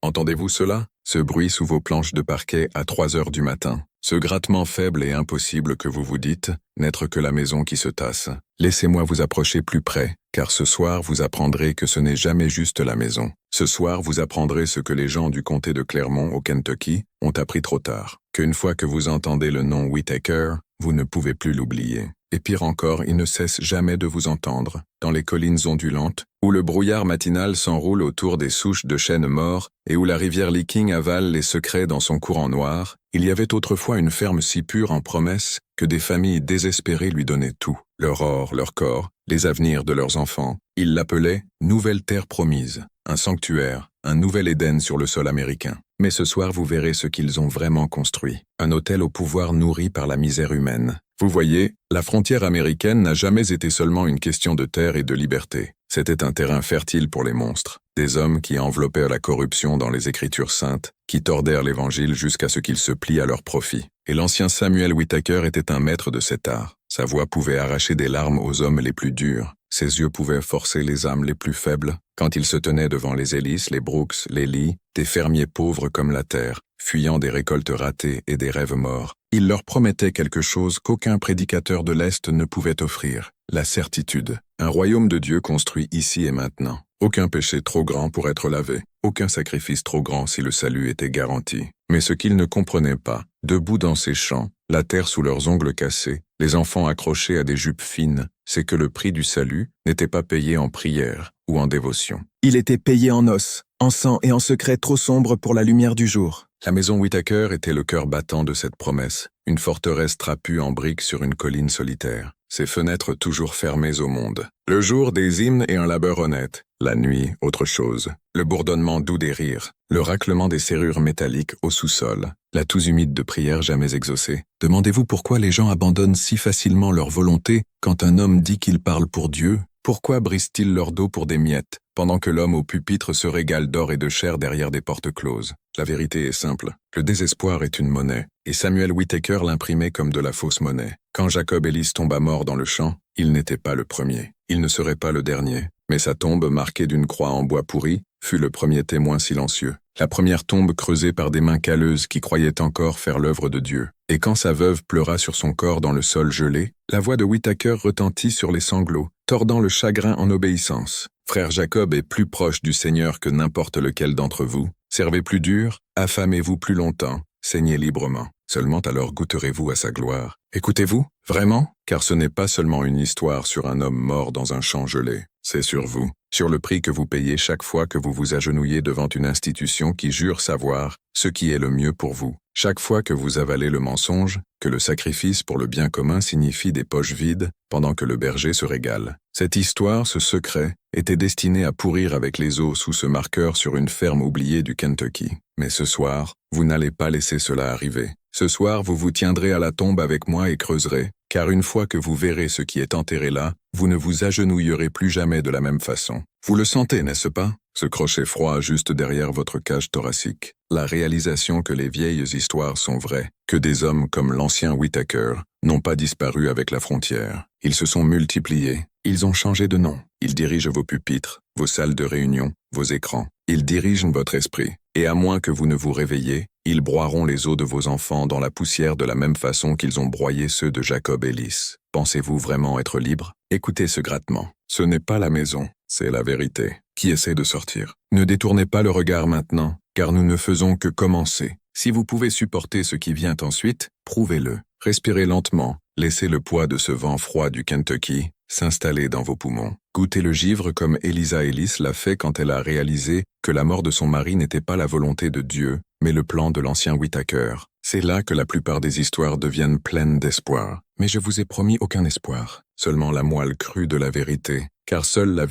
Entendez-vous cela? Ce bruit sous vos planches de parquet à 3 heures du matin. Ce grattement faible et impossible que vous vous dites, n'être que la maison qui se tasse. Laissez-moi vous approcher plus près, car ce soir vous apprendrez que ce n'est jamais juste la maison. Ce soir vous apprendrez ce que les gens du comté de Clermont au Kentucky ont appris trop tard. Qu'une fois que vous entendez le nom Whittaker, vous ne pouvez plus l'oublier. Et pire encore, il ne cesse jamais de vous entendre, dans les collines ondulantes, où le brouillard matinal s'enroule autour des souches de chênes morts et où la rivière Licking avale les secrets dans son courant noir. Il y avait autrefois une ferme si pure en promesses que des familles désespérées lui donnaient tout, leur or, leur corps, les avenirs de leurs enfants. Ils l'appelaient « Nouvelle Terre Promise », un sanctuaire, un nouvel Éden sur le sol américain. Mais ce soir vous verrez ce qu'ils ont vraiment construit, un hôtel au pouvoir nourri par la misère humaine. Vous voyez, la frontière américaine n'a jamais été seulement une question de terre et de liberté. C'était un terrain fertile pour les monstres, des hommes qui enveloppèrent la corruption dans les Écritures saintes, qui tordèrent l'Évangile jusqu'à ce qu'il se plie à leur profit. Et l'ancien Samuel Whittaker était un maître de cet art. Sa voix pouvait arracher des larmes aux hommes les plus durs. Ses yeux pouvaient forcer les âmes les plus faibles, quand il se tenait devant les Ellis, les Brooks, les Lee, des fermiers pauvres comme la terre, fuyant des récoltes ratées et des rêves morts. Il leur promettait quelque chose qu'aucun prédicateur de l'Est ne pouvait offrir, la certitude. Un royaume de Dieu construit ici et maintenant. Aucun péché trop grand pour être lavé, aucun sacrifice trop grand si le salut était garanti. Mais ce qu'ils ne comprenaient pas, debout dans ces champs, la terre sous leurs ongles cassés, les enfants accrochés à des jupes fines, c'est que le prix du salut n'était pas payé en prière ou en dévotion. Il était payé en os, en sang et en secret trop sombre pour la lumière du jour. La maison Whittaker était le cœur battant de cette promesse, une forteresse trapue en briques sur une colline solitaire, ses fenêtres toujours fermées au monde. Le jour, des hymnes et un labeur honnête. La nuit, autre chose. Le bourdonnement doux des rires, le raclement des serrures métalliques au sous-sol, la toux humide de prières jamais exaucée. Demandez-vous pourquoi les gens abandonnent si facilement leur volonté quand un homme dit qu'il parle pour Dieu? Pourquoi brisent-ils leur dos pour des miettes, pendant que l'homme au pupitre se régale d'or et de chair derrière des portes closes? La vérité est simple. Le désespoir est une monnaie, et Samuel Whittaker l'imprimait comme de la fausse monnaie. Quand Jacob Ellis tomba mort dans le champ, il n'était pas le premier. Il ne serait pas le dernier. Mais sa tombe, marquée d'une croix en bois pourri, fut le premier témoin silencieux. La première tombe creusée par des mains calleuses qui croyaient encore faire l'œuvre de Dieu. Et quand sa veuve pleura sur son corps dans le sol gelé, la voix de Whittaker retentit sur les sanglots, tordant le chagrin en obéissance. Frère Jacob est plus proche du Seigneur que n'importe lequel d'entre vous. Servez plus dur, affamez-vous plus longtemps, saignez librement. Seulement alors goûterez-vous à sa gloire. Écoutez-vous, vraiment? Car ce n'est pas seulement une histoire sur un homme mort dans un champ gelé. C'est sur vous, sur le prix que vous payez chaque fois que vous vous agenouillez devant une institution qui jure savoir ce qui est le mieux pour vous. Chaque fois que vous avalez le mensonge, que le sacrifice pour le bien commun signifie des poches vides pendant que le berger se régale. Cette histoire, ce secret, était destiné à pourrir avec les os sous ce marqueur sur une ferme oubliée du Kentucky. Mais ce soir, vous n'allez pas laisser cela arriver. Ce soir, vous vous tiendrez à la tombe avec moi et creuserez, car une fois que vous verrez ce qui est enterré là, vous ne vous agenouillerez plus jamais de la même façon. Vous le sentez, n'est-ce pas? Ce crochet froid juste derrière votre cage thoracique. La réalisation que les vieilles histoires sont vraies, que des hommes comme l'ancien Whittaker n'ont pas disparu avec la frontière. Ils se sont multipliés. Ils ont changé de nom. Ils dirigent vos pupitres, vos salles de réunion, vos écrans. Ils dirigent votre esprit. Et à moins que vous ne vous réveilliez, ils broieront les os de vos enfants dans la poussière de la même façon qu'ils ont broyé ceux de Jacob Ellis. Pensez-vous vraiment être libre? Écoutez ce grattement. Ce n'est pas la maison, c'est la vérité, qui essaie de sortir. Ne détournez pas le regard maintenant, car nous ne faisons que commencer. Si vous pouvez supporter ce qui vient ensuite, prouvez-le. Respirez lentement, laissez le poids de ce vent froid du Kentucky s'installer dans vos poumons. Goûtez le givre comme Eliza Ellis l'a fait quand elle a réalisé que la mort de son mari n'était pas la volonté de Dieu, mais le plan de l'ancien Whittaker. C'est là que la plupart des histoires deviennent pleines d'espoir. Mais je vous ai promis aucun espoir, seulement la moelle crue de la vérité, car seule la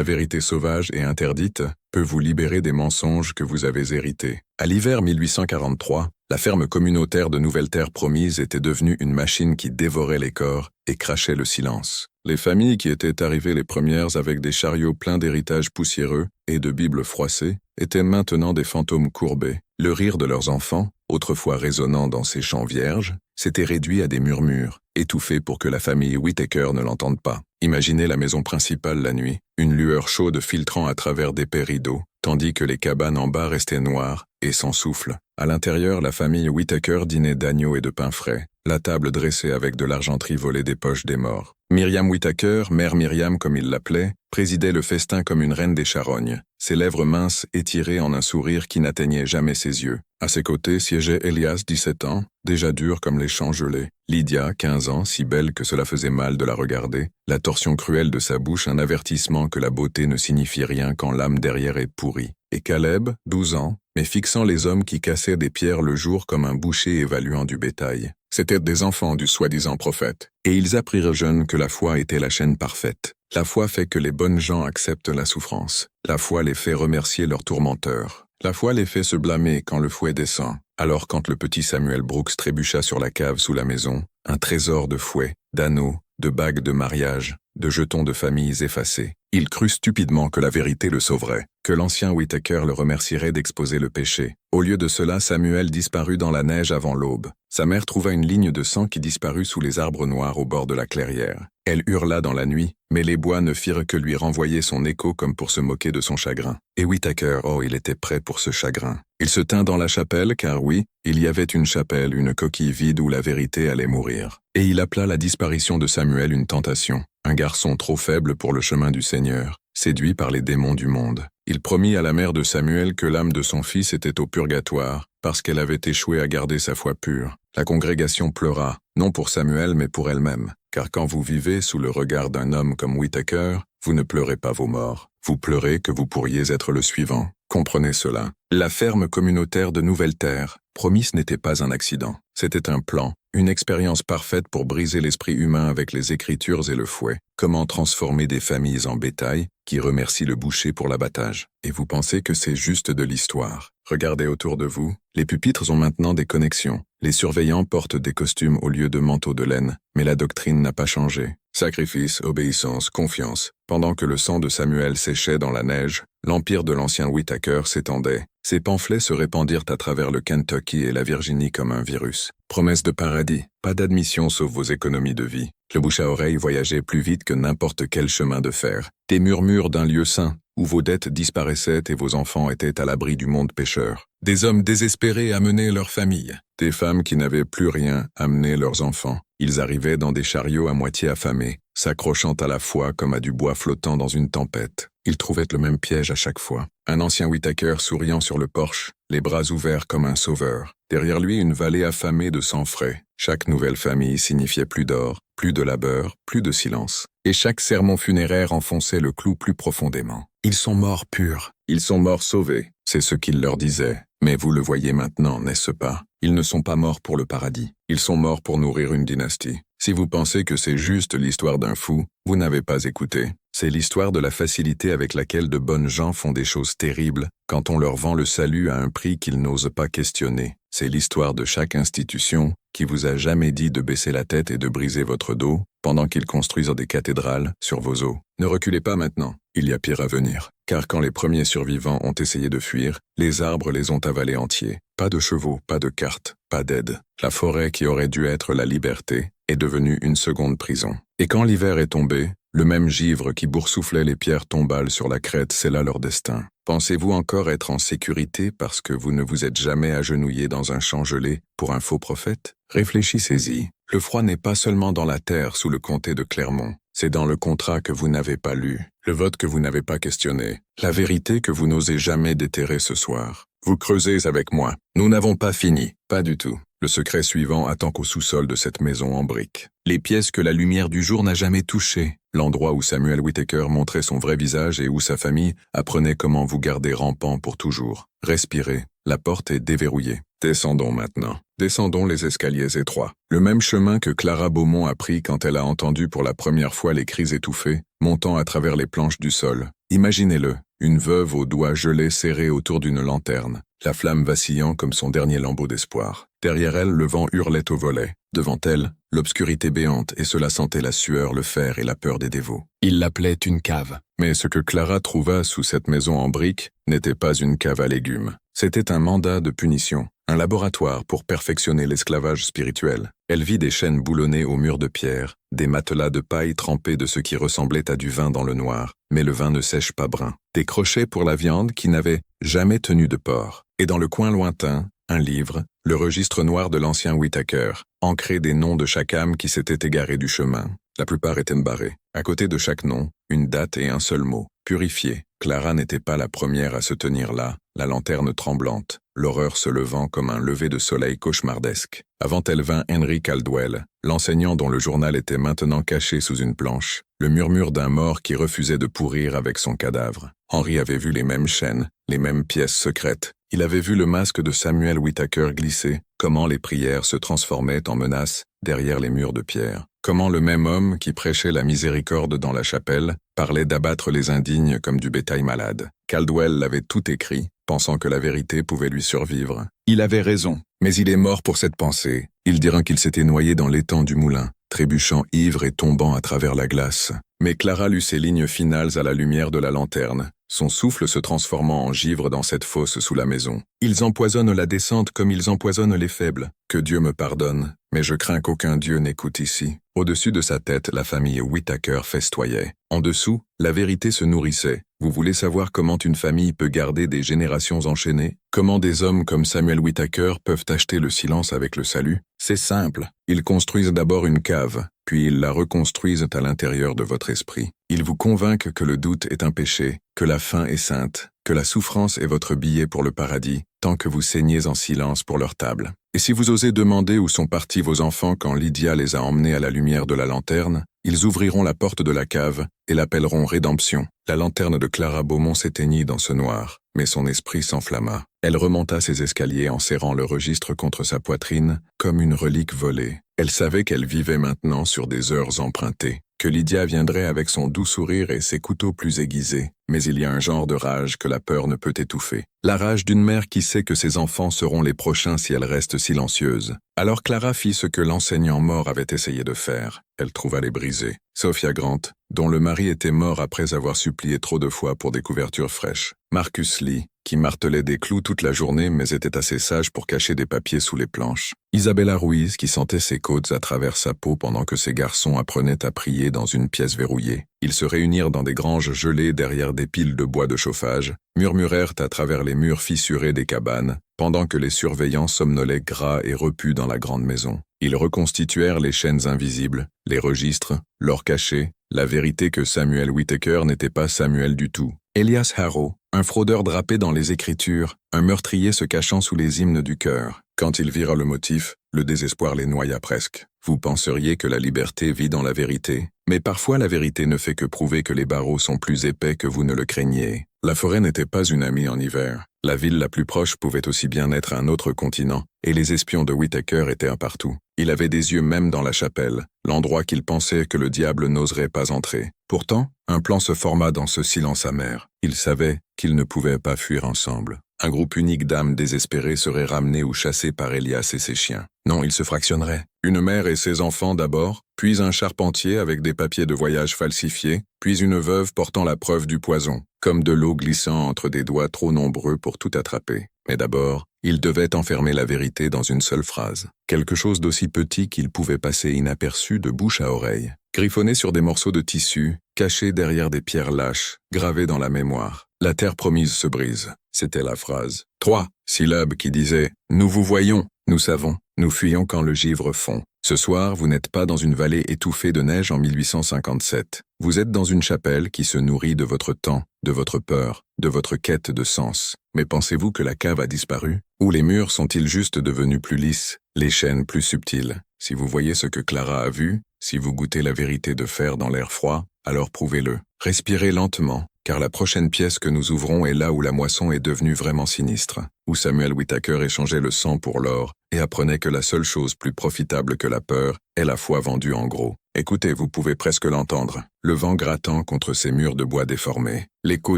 vérité sauvage et interdite, peut vous libérer des mensonges que vous avez hérités. À l'hiver 1843, la ferme communautaire de Nouvelle Terre Promise était devenue une machine qui dévorait les corps et crachait le silence. Les familles qui étaient arrivées les premières avec des chariots pleins d'héritages poussiéreux et de bibles froissées étaient maintenant des fantômes courbés. Le rire de leurs enfants, autrefois résonnant dans ces champs vierges, s'était réduit à des murmures, étouffés pour que la famille Whittaker ne l'entende pas. Imaginez la maison principale la nuit, une lueur chaude filtrant à travers d'épais rideaux, tandis que les cabanes en bas restaient noires et sans souffle. À l'intérieur, la famille Whittaker dînait d'agneaux et de pain frais, la table dressée avec de l'argenterie volée des poches des morts. Myriam Whittaker, mère Myriam comme il l'appelait, présidait le festin comme une reine des charognes, ses lèvres minces étirées en un sourire qui n'atteignait jamais ses yeux. À ses côtés siégeait Elias, 17 ans, déjà dur comme les champs gelés. Lydia, 15 ans, si belle que cela faisait mal de la regarder, la torsion cruelle de sa bouche un avertissement que la beauté ne signifie rien quand l'âme derrière est pourrie. Et Caleb, 12 ans, mais fixant les hommes qui cassaient des pierres le jour comme un boucher évaluant du bétail. C'étaient des enfants du soi-disant prophète. Et ils apprirent jeunes que la foi était la chaîne parfaite. La foi fait que les bonnes gens acceptent la souffrance. La foi les fait remercier leurs tourmenteurs. La foi les fait se blâmer quand le fouet descend. Alors quand le petit Samuel Brooks trébucha sur la cave sous la maison, un trésor de fouets, d'anneaux, de bagues de mariage, de jetons de familles effacés, il crut stupidement que la vérité le sauverait, que l'ancien Whittaker le remercierait d'exposer le péché. Au lieu de cela, Samuel disparut dans la neige avant l'aube. Sa mère trouva une ligne de sang qui disparut sous les arbres noirs au bord de la clairière. Elle hurla dans la nuit, mais les bois ne firent que lui renvoyer son écho comme pour se moquer de son chagrin. Et Whittaker, oh, il était prêt pour ce chagrin. Il se tint dans la chapelle, car oui, il y avait une chapelle, une coquille vide où la vérité allait mourir. Et il appela la disparition de Samuel une tentation. Un garçon trop faible pour le chemin du Seigneur, séduit par les démons du monde. Il promit à la mère de Samuel que l'âme de son fils était au purgatoire, parce qu'elle avait échoué à garder sa foi pure. La congrégation pleura, non pour Samuel mais pour elle-même, car quand vous vivez sous le regard d'un homme comme Whittaker, vous ne pleurez pas vos morts, vous pleurez que vous pourriez être le suivant. Comprenez cela. La ferme communautaire de Nouvelle-Terre, promise, n'était pas un accident. C'était un plan, une expérience parfaite pour briser l'esprit humain avec les Écritures et le fouet. Comment transformer des familles en bétail qui remercient le boucher pour l'abattage. Et vous pensez que c'est juste de l'histoire. Regardez autour de vous, les pupitres ont maintenant des connexions. Les surveillants portent des costumes au lieu de manteaux de laine, mais la doctrine n'a pas changé. Sacrifice, obéissance, confiance. Pendant que le sang de Samuel séchait dans la neige, l'empire de l'ancien Whittaker s'étendait. Ses pamphlets se répandirent à travers le Kentucky et la Virginie comme un virus. Promesse de paradis, pas d'admission sauf vos économies de vie. Le bouche à oreille voyageait plus vite que n'importe quel chemin de fer. Des murmures d'un lieu saint, où vos dettes disparaissaient et vos enfants étaient à l'abri du monde pécheur. Des hommes désespérés amenaient leurs familles. Des femmes qui n'avaient plus rien amenaient leurs enfants. Ils arrivaient dans des chariots à moitié affamés, s'accrochant à la foi comme à du bois flottant dans une tempête. Ils trouvaient le même piège à chaque fois. Un ancien Whittaker souriant sur le porche, les bras ouverts comme un sauveur. Derrière lui, une vallée affamée de sang frais. Chaque nouvelle famille signifiait plus d'or, plus de labeur, plus de silence. Et chaque sermon funéraire enfonçait le clou plus profondément. Ils sont morts purs. Ils sont morts sauvés. C'est ce qu'il leur disait. Mais vous le voyez maintenant, n'est-ce pas? Ils ne sont pas morts pour le paradis. Ils sont morts pour nourrir une dynastie. Si vous pensez que c'est juste l'histoire d'un fou, vous n'avez pas écouté. C'est l'histoire de la facilité avec laquelle de bonnes gens font des choses terribles quand on leur vend le salut à un prix qu'ils n'osent pas questionner. C'est l'histoire de chaque institution qui vous a jamais dit de baisser la tête et de briser votre dos pendant qu'ils construisent des cathédrales sur vos os. Ne reculez pas maintenant, il y a pire à venir. Car quand les premiers survivants ont essayé de fuir, les arbres les ont avalés entiers. Pas de chevaux, pas de cartes, pas d'aide. La forêt qui aurait dû être la liberté est devenue une seconde prison. Et quand l'hiver est tombé, le même givre qui boursouflait les pierres tombales sur la crête scella leur destin. Pensez-vous encore être en sécurité parce que vous ne vous êtes jamais agenouillé dans un champ gelé pour un faux prophète? Réfléchissez-y. Le froid n'est pas seulement dans la terre sous le comté de Clermont. C'est dans le contrat que vous n'avez pas lu, le vote que vous n'avez pas questionné, la vérité que vous n'osez jamais déterrer ce soir. Vous creusez avec moi. Nous n'avons pas fini. Pas du tout. Le secret suivant attend qu'au sous-sol de cette maison en briques. Les pièces que la lumière du jour n'a jamais touchées. L'endroit où Samuel Whittaker montrait son vrai visage et où sa famille apprenait comment vous garder rampant pour toujours. Respirez. La porte est déverrouillée. Descendons maintenant. Descendons les escaliers étroits. Le même chemin que Clara Beaumont a pris quand elle a entendu pour la première fois les cris étouffés, montant à travers les planches du sol. Imaginez-le, une veuve aux doigts gelés serrés autour d'une lanterne, la flamme vacillant comme son dernier lambeau d'espoir. Derrière elle, le vent hurlait au volet. Devant elle, l'obscurité béante, et cela sentait la sueur, le fer et la peur des dévots. Il l'appelait une cave. Mais ce que Clara trouva sous cette maison en briques n'était pas une cave à légumes. C'était un mandat de punition, un laboratoire pour perfectionner l'esclavage spirituel. Elle vit des chaînes boulonnées aux murs de pierre, des matelas de paille trempés de ce qui ressemblait à du vin dans le noir. mais le vin ne sèche pas brun. Des crochets pour la viande qui n'avaient jamais tenu de porc. Et dans le coin lointain, un livre, le registre noir de l'ancien Whittaker, ancré des noms de chaque âme qui s'était égarée du chemin. La plupart étaient barrés. À côté de chaque nom, une date et un seul mot. Purifié. Clara n'était pas la première à se tenir là, la lanterne tremblante, l'horreur se levant comme un lever de soleil cauchemardesque. Avant elle vint Henry Caldwell, l'enseignant dont le journal était maintenant caché sous une planche, le murmure d'un mort qui refusait de pourrir avec son cadavre. Henry avait vu les mêmes chaînes, les mêmes pièces secrètes. Il avait vu le masque de Samuel Whittaker glisser, comment les prières se transformaient en menaces derrière les murs de pierre. Comment le même homme qui prêchait la miséricorde dans la chapelle parlait d'abattre les indignes comme du bétail malade. Caldwell l'avait tout écrit, pensant que la vérité pouvait lui survivre. Il avait raison, mais il est mort pour cette pensée. Il dira qu'il s'était noyé dans l'étang du moulin, trébuchant ivre et tombant à travers la glace. Mais Clara lut ces lignes finales à la lumière de la lanterne, son souffle se transformant en givre dans cette fosse sous la maison. Ils empoisonnent la descente comme ils empoisonnent les faibles. Que Dieu me pardonne, mais je crains qu'aucun Dieu n'écoute ici. Au-dessus de sa tête, la famille Whittaker festoyait. En dessous, la vérité se nourrissait. Vous voulez savoir comment une famille peut garder des générations enchaînées? Comment des hommes comme Samuel Whittaker peuvent acheter le silence avec le salut? C'est simple. Ils construisent d'abord une cave, puis ils la reconstruisent à l'intérieur de votre esprit. Ils vous convainquent que le doute est un péché, que la faim est sainte, que la souffrance est votre billet pour le paradis, tant que vous saignez en silence pour leur table. Et si vous osez demander où sont partis vos enfants quand Lydia les a emmenés à la lumière de la lanterne, ils ouvriront la porte de la cave et l'appelleront rédemption. La lanterne de Clara Beaumont s'éteignit dans ce noir, mais son esprit s'enflamma. Elle remonta ses escaliers en serrant le registre contre sa poitrine, comme une relique volée. Elle savait qu'elle vivait maintenant sur des heures empruntées, que Lydia viendrait avec son doux sourire et ses couteaux plus aiguisés. Mais il y a un genre de rage que la peur ne peut étouffer. La rage d'une mère qui sait que ses enfants seront les prochains si elle reste silencieuse. Alors Clara fit ce que l'enseignant mort avait essayé de faire. Elle trouva les brisés. Sophia Grant, dont le mari était mort après avoir supplié trop de fois pour des couvertures fraîches. Marcus Lee, qui martelait des clous toute la journée mais était assez sage pour cacher des papiers sous les planches. Isabella Ruiz, qui sentait ses côtes à travers sa peau pendant que ses garçons apprenaient à prier dans une pièce verrouillée. Ils se réunirent dans des granges gelées derrière des piles de bois de chauffage, murmurèrent à travers les murs fissurés des cabanes, pendant que les surveillants somnolaient gras et repus dans la grande maison. Ils reconstituèrent les chaînes invisibles, les registres, l'or caché, la vérité que Samuel Whittaker n'était pas Samuel du tout. Elias Harrow, un fraudeur drapé dans les Écritures, un meurtrier se cachant sous les hymnes du cœur. Quand ils virent le motif, le désespoir les noya presque. Vous penseriez que la liberté vit dans la vérité, mais parfois la vérité ne fait que prouver que les barreaux sont plus épais que vous ne le craigniez. La forêt n'était pas une amie en hiver. La ville la plus proche pouvait aussi bien être un autre continent, et les espions de Whittaker étaient un partout. Il avait des yeux même dans la chapelle, l'endroit qu'il pensait que le diable n'oserait pas entrer. Pourtant, un plan se forma dans ce silence amer. Ils savaient qu'ils ne pouvaient pas fuir ensemble. Un groupe unique d'âmes désespérées serait ramené ou chassé par Elias et ses chiens. Non, ils se fractionneraient. Une mère et ses enfants d'abord, puis un charpentier avec des papiers de voyage falsifiés, puis une veuve portant la preuve du poison, comme de l'eau glissant entre des doigts trop nombreux pour tout attraper. Mais d'abord, il devait enfermer la vérité dans une seule phrase. Quelque chose d'aussi petit qu'il pouvait passer inaperçu de bouche à oreille. Griffonné sur des morceaux de tissu, caché derrière des pierres lâches, gravées dans la mémoire. La terre promise se brise. C'était la phrase. 3 syllabes qui disaient « Nous vous voyons, nous savons, nous fuyons quand le givre fond. Ce soir, vous n'êtes pas dans une vallée étouffée de neige en 1857. Vous êtes dans une chapelle qui se nourrit de votre temps, de votre peur, de votre quête de sens. Mais pensez-vous que la cave a disparu? Ou les murs sont-ils juste devenus plus lisses, les chaînes plus subtiles? Si vous voyez ce que Clara a vu, si vous goûtez la vérité de fer dans l'air froid, alors prouvez-le. Respirez lentement, car la prochaine pièce que nous ouvrons est là où la moisson est devenue vraiment sinistre, où Samuel Whittaker échangeait le sang pour l'or et apprenait que la seule chose plus profitable que la peur est la foi vendue en gros. Écoutez, vous pouvez presque l'entendre, le vent grattant contre ces murs de bois déformés, l'écho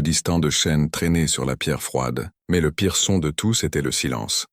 distant de chaînes traînées sur la pierre froide. Mais le pire son de tous était le silence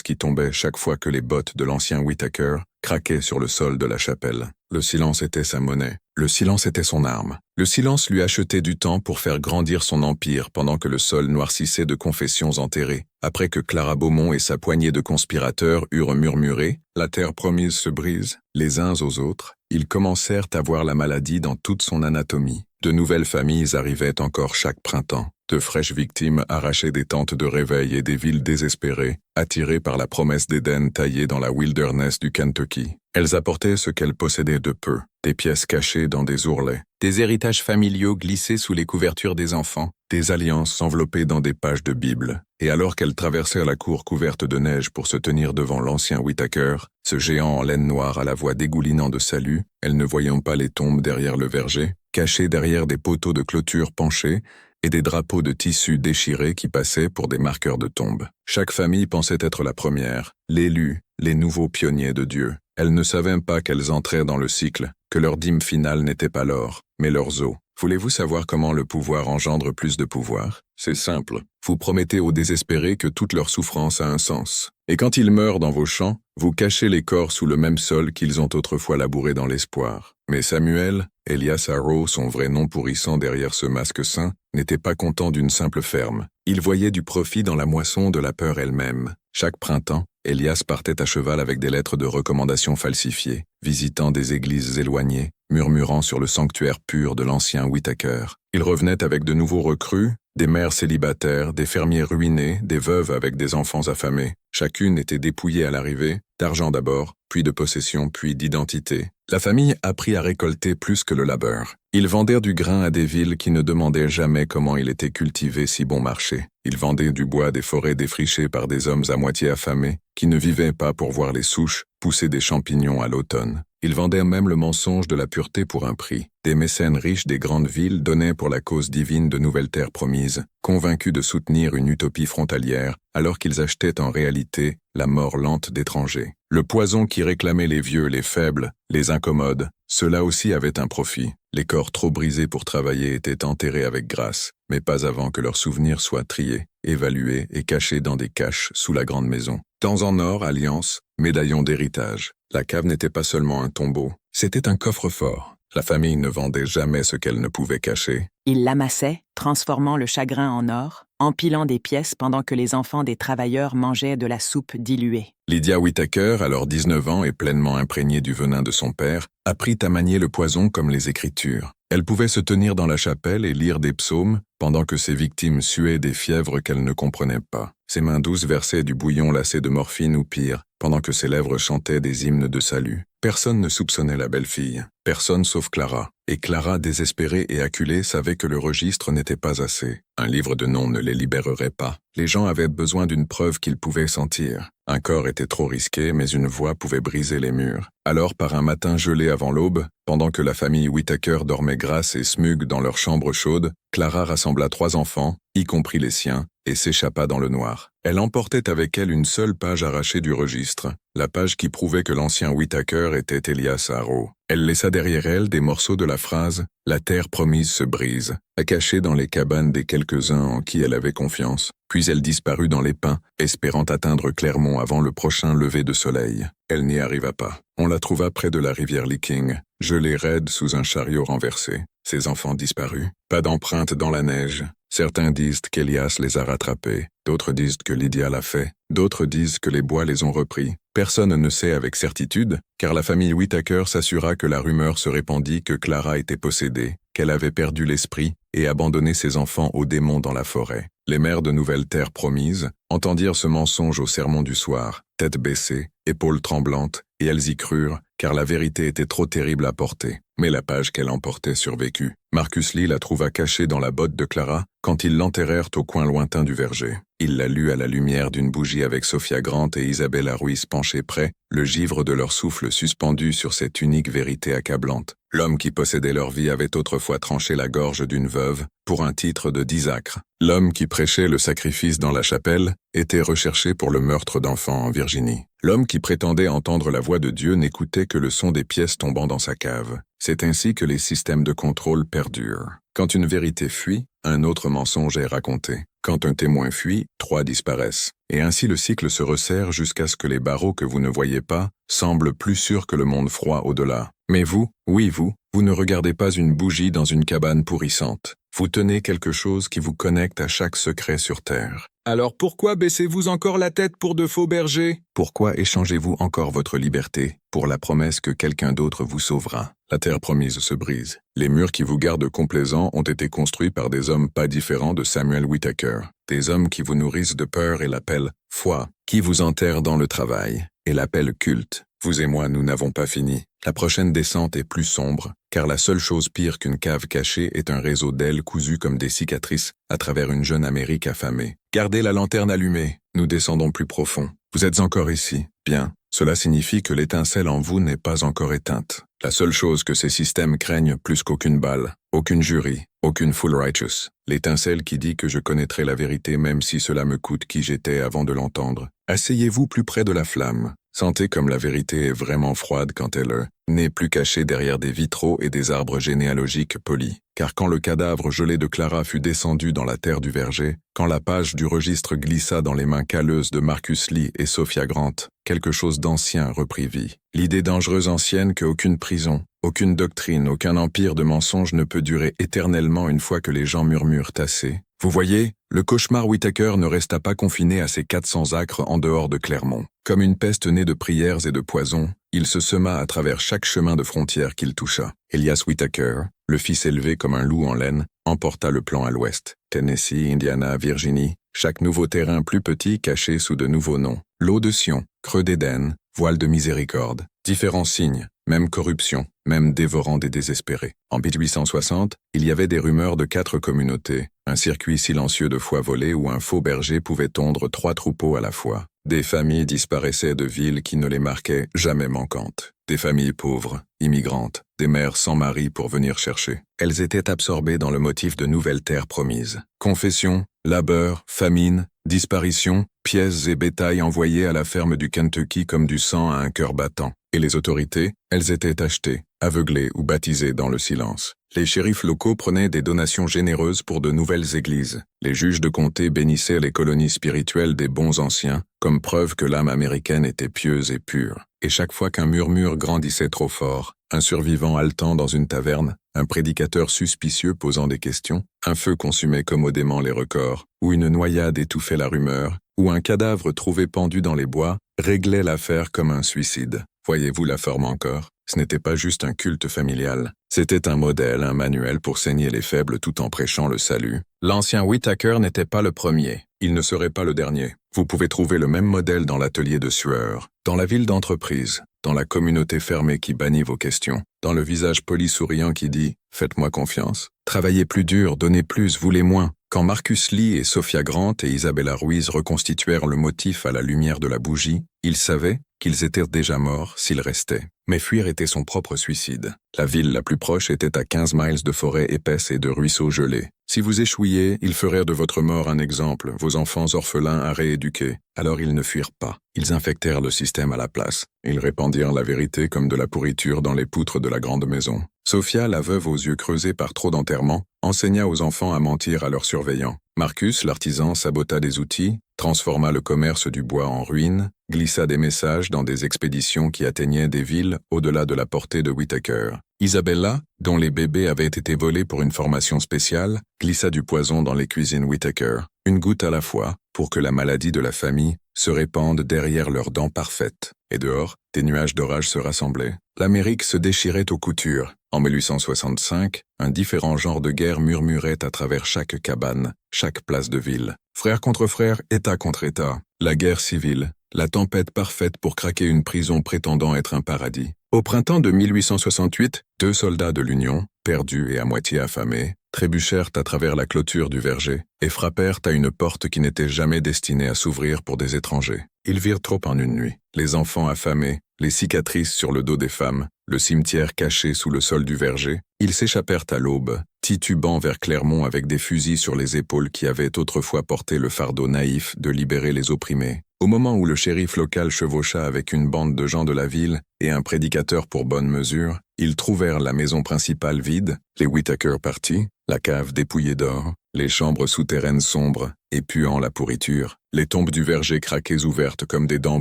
qui tombait chaque fois que les bottes de l'ancien Whittaker craquaient sur le sol de la chapelle. Le silence était sa monnaie, le silence était son arme. Le silence lui achetait du temps pour faire grandir son empire pendant que le sol noircissait de confessions enterrées. Après que Clara Beaumont et sa poignée de conspirateurs eurent murmuré « La terre promise se brise », les uns aux autres, ils commencèrent à voir la maladie dans toute son anatomie. De nouvelles familles arrivaient encore chaque printemps. De fraîches victimes arrachaient des tentes de réveil et des villes désespérées, attirées par la promesse d'Éden taillée dans la wilderness du Kentucky. Elles apportaient ce qu'elles possédaient de peu, des pièces cachées dans des ourlets, des héritages familiaux glissés sous les couvertures des enfants, des alliances enveloppées dans des pages de Bible. Et alors qu'elles traversèrent la cour couverte de neige pour se tenir devant l'ancien Whittaker, ce géant en laine noire à la voix dégoulinant de salut, elles ne voyant pas les tombes derrière le verger, cachées derrière des poteaux de clôture penchés, et des drapeaux de tissu déchirés qui passaient pour des marqueurs de tombe. Chaque famille pensait être la première, l'élue, les nouveaux pionniers de Dieu. Elles ne savaient pas qu'elles entraient dans le cycle, que leur dîme finale n'était pas l'or, mais leurs os. Voulez-vous savoir comment le pouvoir engendre plus de pouvoir? C'est simple. Vous promettez aux désespérés que toute leur souffrance a un sens. Et quand ils meurent dans vos champs, vous cachez les corps sous le même sol qu'ils ont autrefois labouré dans l'espoir. Mais Samuel, Elias Arrow, son vrai nom pourrissant derrière ce masque saint, n'était pas content d'une simple ferme. Il voyait du profit dans la moisson de la peur elle-même. Chaque printemps, Elias partait à cheval avec des lettres de recommandation falsifiées, visitant des églises éloignées, murmurant sur le sanctuaire pur de l'ancien Whittaker. Il revenait avec de nouveaux recrues, des mères célibataires, des fermiers ruinés, des veuves avec des enfants affamés. Chacune était dépouillée à l'arrivée, d'argent d'abord, puis de possession, puis d'identité. La famille apprit à récolter plus que le labeur. Ils vendirent du grain à des villes qui ne demandaient jamais comment il était cultivé si bon marché. Ils vendaient du bois des forêts défrichées par des hommes à moitié affamés, qui ne vivaient pas pour voir les souches pousser des champignons à l'automne. Ils vendaient même le mensonge de la pureté pour un prix. Des mécènes riches des grandes villes donnaient pour la cause divine de nouvelles terres promises, convaincus de soutenir une utopie frontalière, alors qu'ils achetaient en réalité la mort lente d'étrangers. Le poison qui réclamait les vieux, les faibles, les incommodes, cela aussi avait un profit. Les corps trop brisés pour travailler étaient enterrés avec grâce, mais pas avant que leurs souvenirs soient triés, évalués et cachés dans des caches sous la grande maison. Temps en or, alliance, médaillon d'héritage. La cave n'était pas seulement un tombeau, c'était un coffre-fort. La famille ne vendait jamais ce qu'elle ne pouvait cacher. Ils l'amassaient, transformant le chagrin en or, empilant des pièces pendant que les enfants des travailleurs mangeaient de la soupe diluée. Lydia Whittaker, alors 19 ans et pleinement imprégnée du venin de son père, apprit à manier le poison comme les Écritures. Elle pouvait se tenir dans la chapelle et lire des psaumes, pendant que ses victimes suaient des fièvres qu'elle ne comprenait pas. Ses mains douces versaient du bouillon lassé de morphine ou pire, pendant que ses lèvres chantaient des hymnes de salut. Personne ne soupçonnait la belle-fille. Personne sauf Clara. Et Clara, désespérée et acculée, savait que le registre n'était pas assez. Un livre de noms ne les libérerait pas. Les gens avaient besoin d'une preuve qu'ils pouvaient sentir. Un corps était trop risqué, mais une voix pouvait briser les murs. Alors, par un matin gelé avant l'aube, pendant que la famille Whittaker dormait grasse et smug dans leur chambre chaude, Clara rassembla 3 enfants, y compris les siens, et s'échappa dans le noir. Elle emportait avec elle une seule page arrachée du registre, la page qui prouvait que l'ancien Whittaker était Elias Arrow. Elle laissa derrière elle des morceaux de la phrase « La terre promise se brise », cachés dans les cabanes des quelques-uns en qui elle avait confiance. Puis elle disparut dans les pins, espérant atteindre Clermont avant le prochain lever de soleil. Elle n'y arriva pas. On la trouva près de la rivière Licking, gelée raide sous un chariot renversé. Ses enfants disparus. Pas d'empreintes dans la neige. Certains disent qu'Elias les a rattrapés, d'autres disent que Lydia l'a fait, d'autres disent que les bois les ont repris. Personne ne sait avec certitude, car la famille Whittaker s'assura que la rumeur se répandit que Clara était possédée, qu'elle avait perdu l'esprit et abandonné ses enfants aux démons dans la forêt. Les mères de nouvelles terres promises entendirent ce mensonge au sermon du soir, tête baissée, épaules tremblantes, et elles y crurent, car la vérité était trop terrible à porter. Mais la page qu'elle emportait survécut. Marcus Lee la trouva cachée dans la botte de Clara quand ils l'enterrèrent au coin lointain du verger. Il la lut à la lumière d'une bougie avec Sophia Grant et Isabella Ruiz penchées près, le givre de leur souffle suspendu sur cette unique vérité accablante. L'homme qui possédait leur vie avait autrefois tranché la gorge d'une veuve pour un titre de 10 acres. L'homme qui prêchait le sacrifice dans la chapelle était recherché pour le meurtre d'enfants en Virginie. L'homme qui prétendait entendre la voix de Dieu n'écoutait que le son des pièces tombant dans sa cave. C'est ainsi que les systèmes de contrôle perdurent. Quand une vérité fuit, un autre mensonge est raconté. Quand un témoin fuit, 3 disparaissent. Et ainsi le cycle se resserre jusqu'à ce que les barreaux que vous ne voyez pas semblent plus sûrs que le monde froid au-delà. Mais vous, oui vous ne regardez pas une bougie dans une cabane pourrissante. Vous tenez quelque chose qui vous connecte à chaque secret sur Terre. Alors pourquoi baissez-vous encore la tête pour de faux bergers? Pourquoi échangez-vous encore votre liberté pour la promesse que quelqu'un d'autre vous sauvera? La terre promise se brise. Les murs qui vous gardent complaisants ont été construits par des hommes pas différents de Samuel Whittaker. Des hommes qui vous nourrissent de peur et l'appellent foi, qui vous enterrent dans le travail et l'appellent culte. Vous et moi, nous n'avons pas fini. La prochaine descente est plus sombre, car la seule chose pire qu'une cave cachée est un réseau d'ailes cousues comme des cicatrices à travers une jeune Amérique affamée. Gardez la lanterne allumée, nous descendons plus profond. Vous êtes encore ici, bien. Cela signifie que l'étincelle en vous n'est pas encore éteinte. La seule chose que ces systèmes craignent plus qu'aucune balle, aucune jury, aucune fool righteous, l'étincelle qui dit que je connaîtrai la vérité même si cela me coûte qui j'étais avant de l'entendre. Asseyez-vous plus près de la flamme. Sentez comme la vérité est vraiment froide quand elle n'est plus cachée derrière des vitraux et des arbres généalogiques polis. Car quand le cadavre gelé de Clara fut descendu dans la terre du verger, quand la page du registre glissa dans les mains calleuses de Marcus Lee et Sophia Grant, quelque chose d'ancien reprit vie. L'idée dangereuse ancienne qu'aucune prison, aucune doctrine, aucun empire de mensonges ne peut durer éternellement une fois que les gens murmurent assez. Vous voyez, le cauchemar Whittaker ne resta pas confiné à ses 400 acres en dehors de Clermont. Comme une peste née de prières et de poisons, il se sema à travers chaque chemin de frontière qu'il toucha. Elias Whittaker, le fils élevé comme un loup en laine, emporta le plan à l'ouest. Tennessee, Indiana, Virginie, chaque nouveau terrain plus petit caché sous de nouveaux noms. L'eau de Sion, creux d'Éden, voile de miséricorde. Différents signes, même corruption, même dévorant des désespérés. En 1860, il y avait des rumeurs de 4 communautés, un circuit silencieux de foi volée où un faux berger pouvait tondre 3 troupeaux à la fois. Des familles disparaissaient de villes qui ne les marquaient jamais manquantes. Des familles pauvres, immigrantes, des mères sans mari pour venir chercher. Elles étaient absorbées dans le motif de nouvelles terres promises. Confession, labeur, famine, disparition, pièces et bétail envoyés à la ferme du Kentucky comme du sang à un cœur battant. Et les autorités, elles étaient achetées, aveuglées ou baptisées dans le silence. Les shérifs locaux prenaient des donations généreuses pour de nouvelles églises. Les juges de comté bénissaient les colonies spirituelles des bons anciens, comme preuve que l'âme américaine était pieuse et pure. Et chaque fois qu'un murmure grandissait trop fort, un survivant haletant dans une taverne, un prédicateur suspicieux posant des questions, un feu consumait commodément les records, ou une noyade étouffait la rumeur, ou un cadavre trouvé pendu dans les bois réglait l'affaire comme un suicide. Voyez-vous la forme encore? Ce n'était pas juste un culte familial. C'était un modèle, un manuel pour saigner les faibles tout en prêchant le salut. L'ancien Whittaker n'était pas le premier. Il ne serait pas le dernier. Vous pouvez trouver le même modèle dans l'atelier de sueur, dans la ville d'entreprise, dans la communauté fermée qui bannit vos questions, dans le visage poli souriant qui dit « Faites-moi confiance ». Travaillez plus dur, donnez plus, voulez moins. Quand Marcus Lee et Sophia Grant et Isabella Ruiz reconstituèrent le motif à la lumière de la bougie, ils savaient qu'ils étaient déjà morts s'ils restaient. Mais fuir était son propre suicide. La ville la plus proche était à 15 miles de forêt épaisse et de ruisseaux gelés. Si vous échouiez, ils feraient de votre mort un exemple, vos enfants orphelins à rééduquer. Alors ils ne fuirent pas. Ils infectèrent le système à la place. Ils répandirent la vérité comme de la pourriture dans les poutres de la grande maison. Sophia, la veuve aux yeux creusés par trop d'enterrements, enseigna aux enfants à mentir à leurs surveillants. Marcus, l'artisan, sabota des outils, transforma le commerce du bois en ruine, glissa des messages dans des expéditions qui atteignaient des villes au-delà de la portée de Whittaker. Isabella, dont les bébés avaient été volés pour une formation spéciale, glissa du poison dans les cuisines Whittaker, une goutte à la fois, pour que la maladie de la famille se répande derrière leurs dents parfaites. Et dehors, des nuages d'orage se rassemblaient. L'Amérique se déchirait aux coutures. En 1865, un différent genre de guerre murmurait à travers chaque cabane, chaque place de ville. Frère contre frère, État contre État. La guerre civile, la tempête parfaite pour craquer une prison prétendant être un paradis. Au printemps de 1868, 2 soldats de l'Union, perdus et à moitié affamés, trébuchèrent à travers la clôture du verger et frappèrent à une porte qui n'était jamais destinée à s'ouvrir pour des étrangers. Ils virent trop en une nuit. Les enfants affamés, les cicatrices sur le dos des femmes, le cimetière caché sous le sol du verger. Ils s'échappèrent à l'aube, titubant vers Clermont avec des fusils sur les épaules qui avaient autrefois porté le fardeau naïf de libérer les opprimés. Au moment où le shérif local chevaucha avec une bande de gens de la ville et un prédicateur pour bonne mesure, ils trouvèrent la maison principale vide, les Whittaker partis, la cave dépouillée d'or, les chambres souterraines sombres et puant la pourriture, les tombes du verger craquées ouvertes comme des dents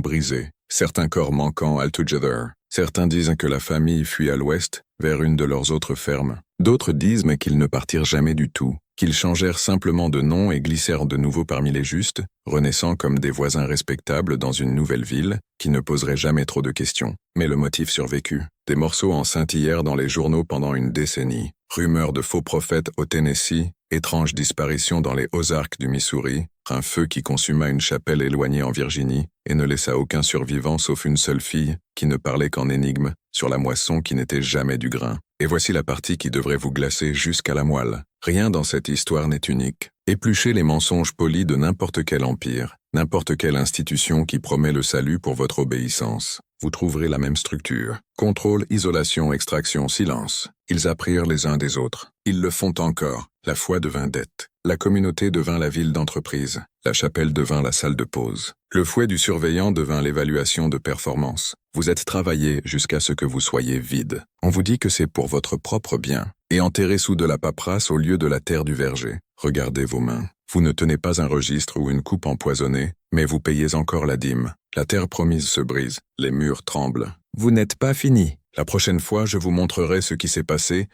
brisées, certains corps manquant altogether. Certains disent que la famille fuit à l'ouest, vers une de leurs autres fermes. D'autres disent qu'ils ne partirent jamais du tout, qu'ils changèrent simplement de nom et glissèrent de nouveau parmi les justes, renaissant comme des voisins respectables dans une nouvelle ville, qui ne poserait jamais trop de questions. Mais le motif survécut. Des morceaux en scintillèrent dans les journaux pendant une décennie. Rumeurs de faux prophètes au Tennessee, étrange disparition dans les Ozarks du Missouri, un feu qui consuma une chapelle éloignée en Virginie et ne laissa aucun survivant sauf une seule fille qui ne parlait qu'en énigme sur la moisson qui n'était jamais du grain. Et voici la partie qui devrait vous glacer jusqu'à la moelle. Rien dans cette histoire n'est unique. Épluchez les mensonges polis de n'importe quel empire, n'importe quelle institution qui promet le salut pour votre obéissance. Vous trouverez la même structure. Contrôle, isolation, extraction, silence. Ils apprirent les uns des autres. Ils le font encore. La foi devint dette. La communauté devint la ville d'entreprise. La chapelle devint la salle de pause. Le fouet du surveillant devint l'évaluation de performance. Vous êtes travaillé jusqu'à ce que vous soyez vide. On vous dit que c'est pour votre propre bien. Et enterré sous de la paperasse au lieu de la terre du verger. Regardez vos mains. Vous ne tenez pas un registre ou une coupe empoisonnée, mais vous payez encore la dîme. La terre promise se brise. Les murs tremblent. Vous n'êtes pas fini. La prochaine fois, je vous montrerai ce qui s'est passé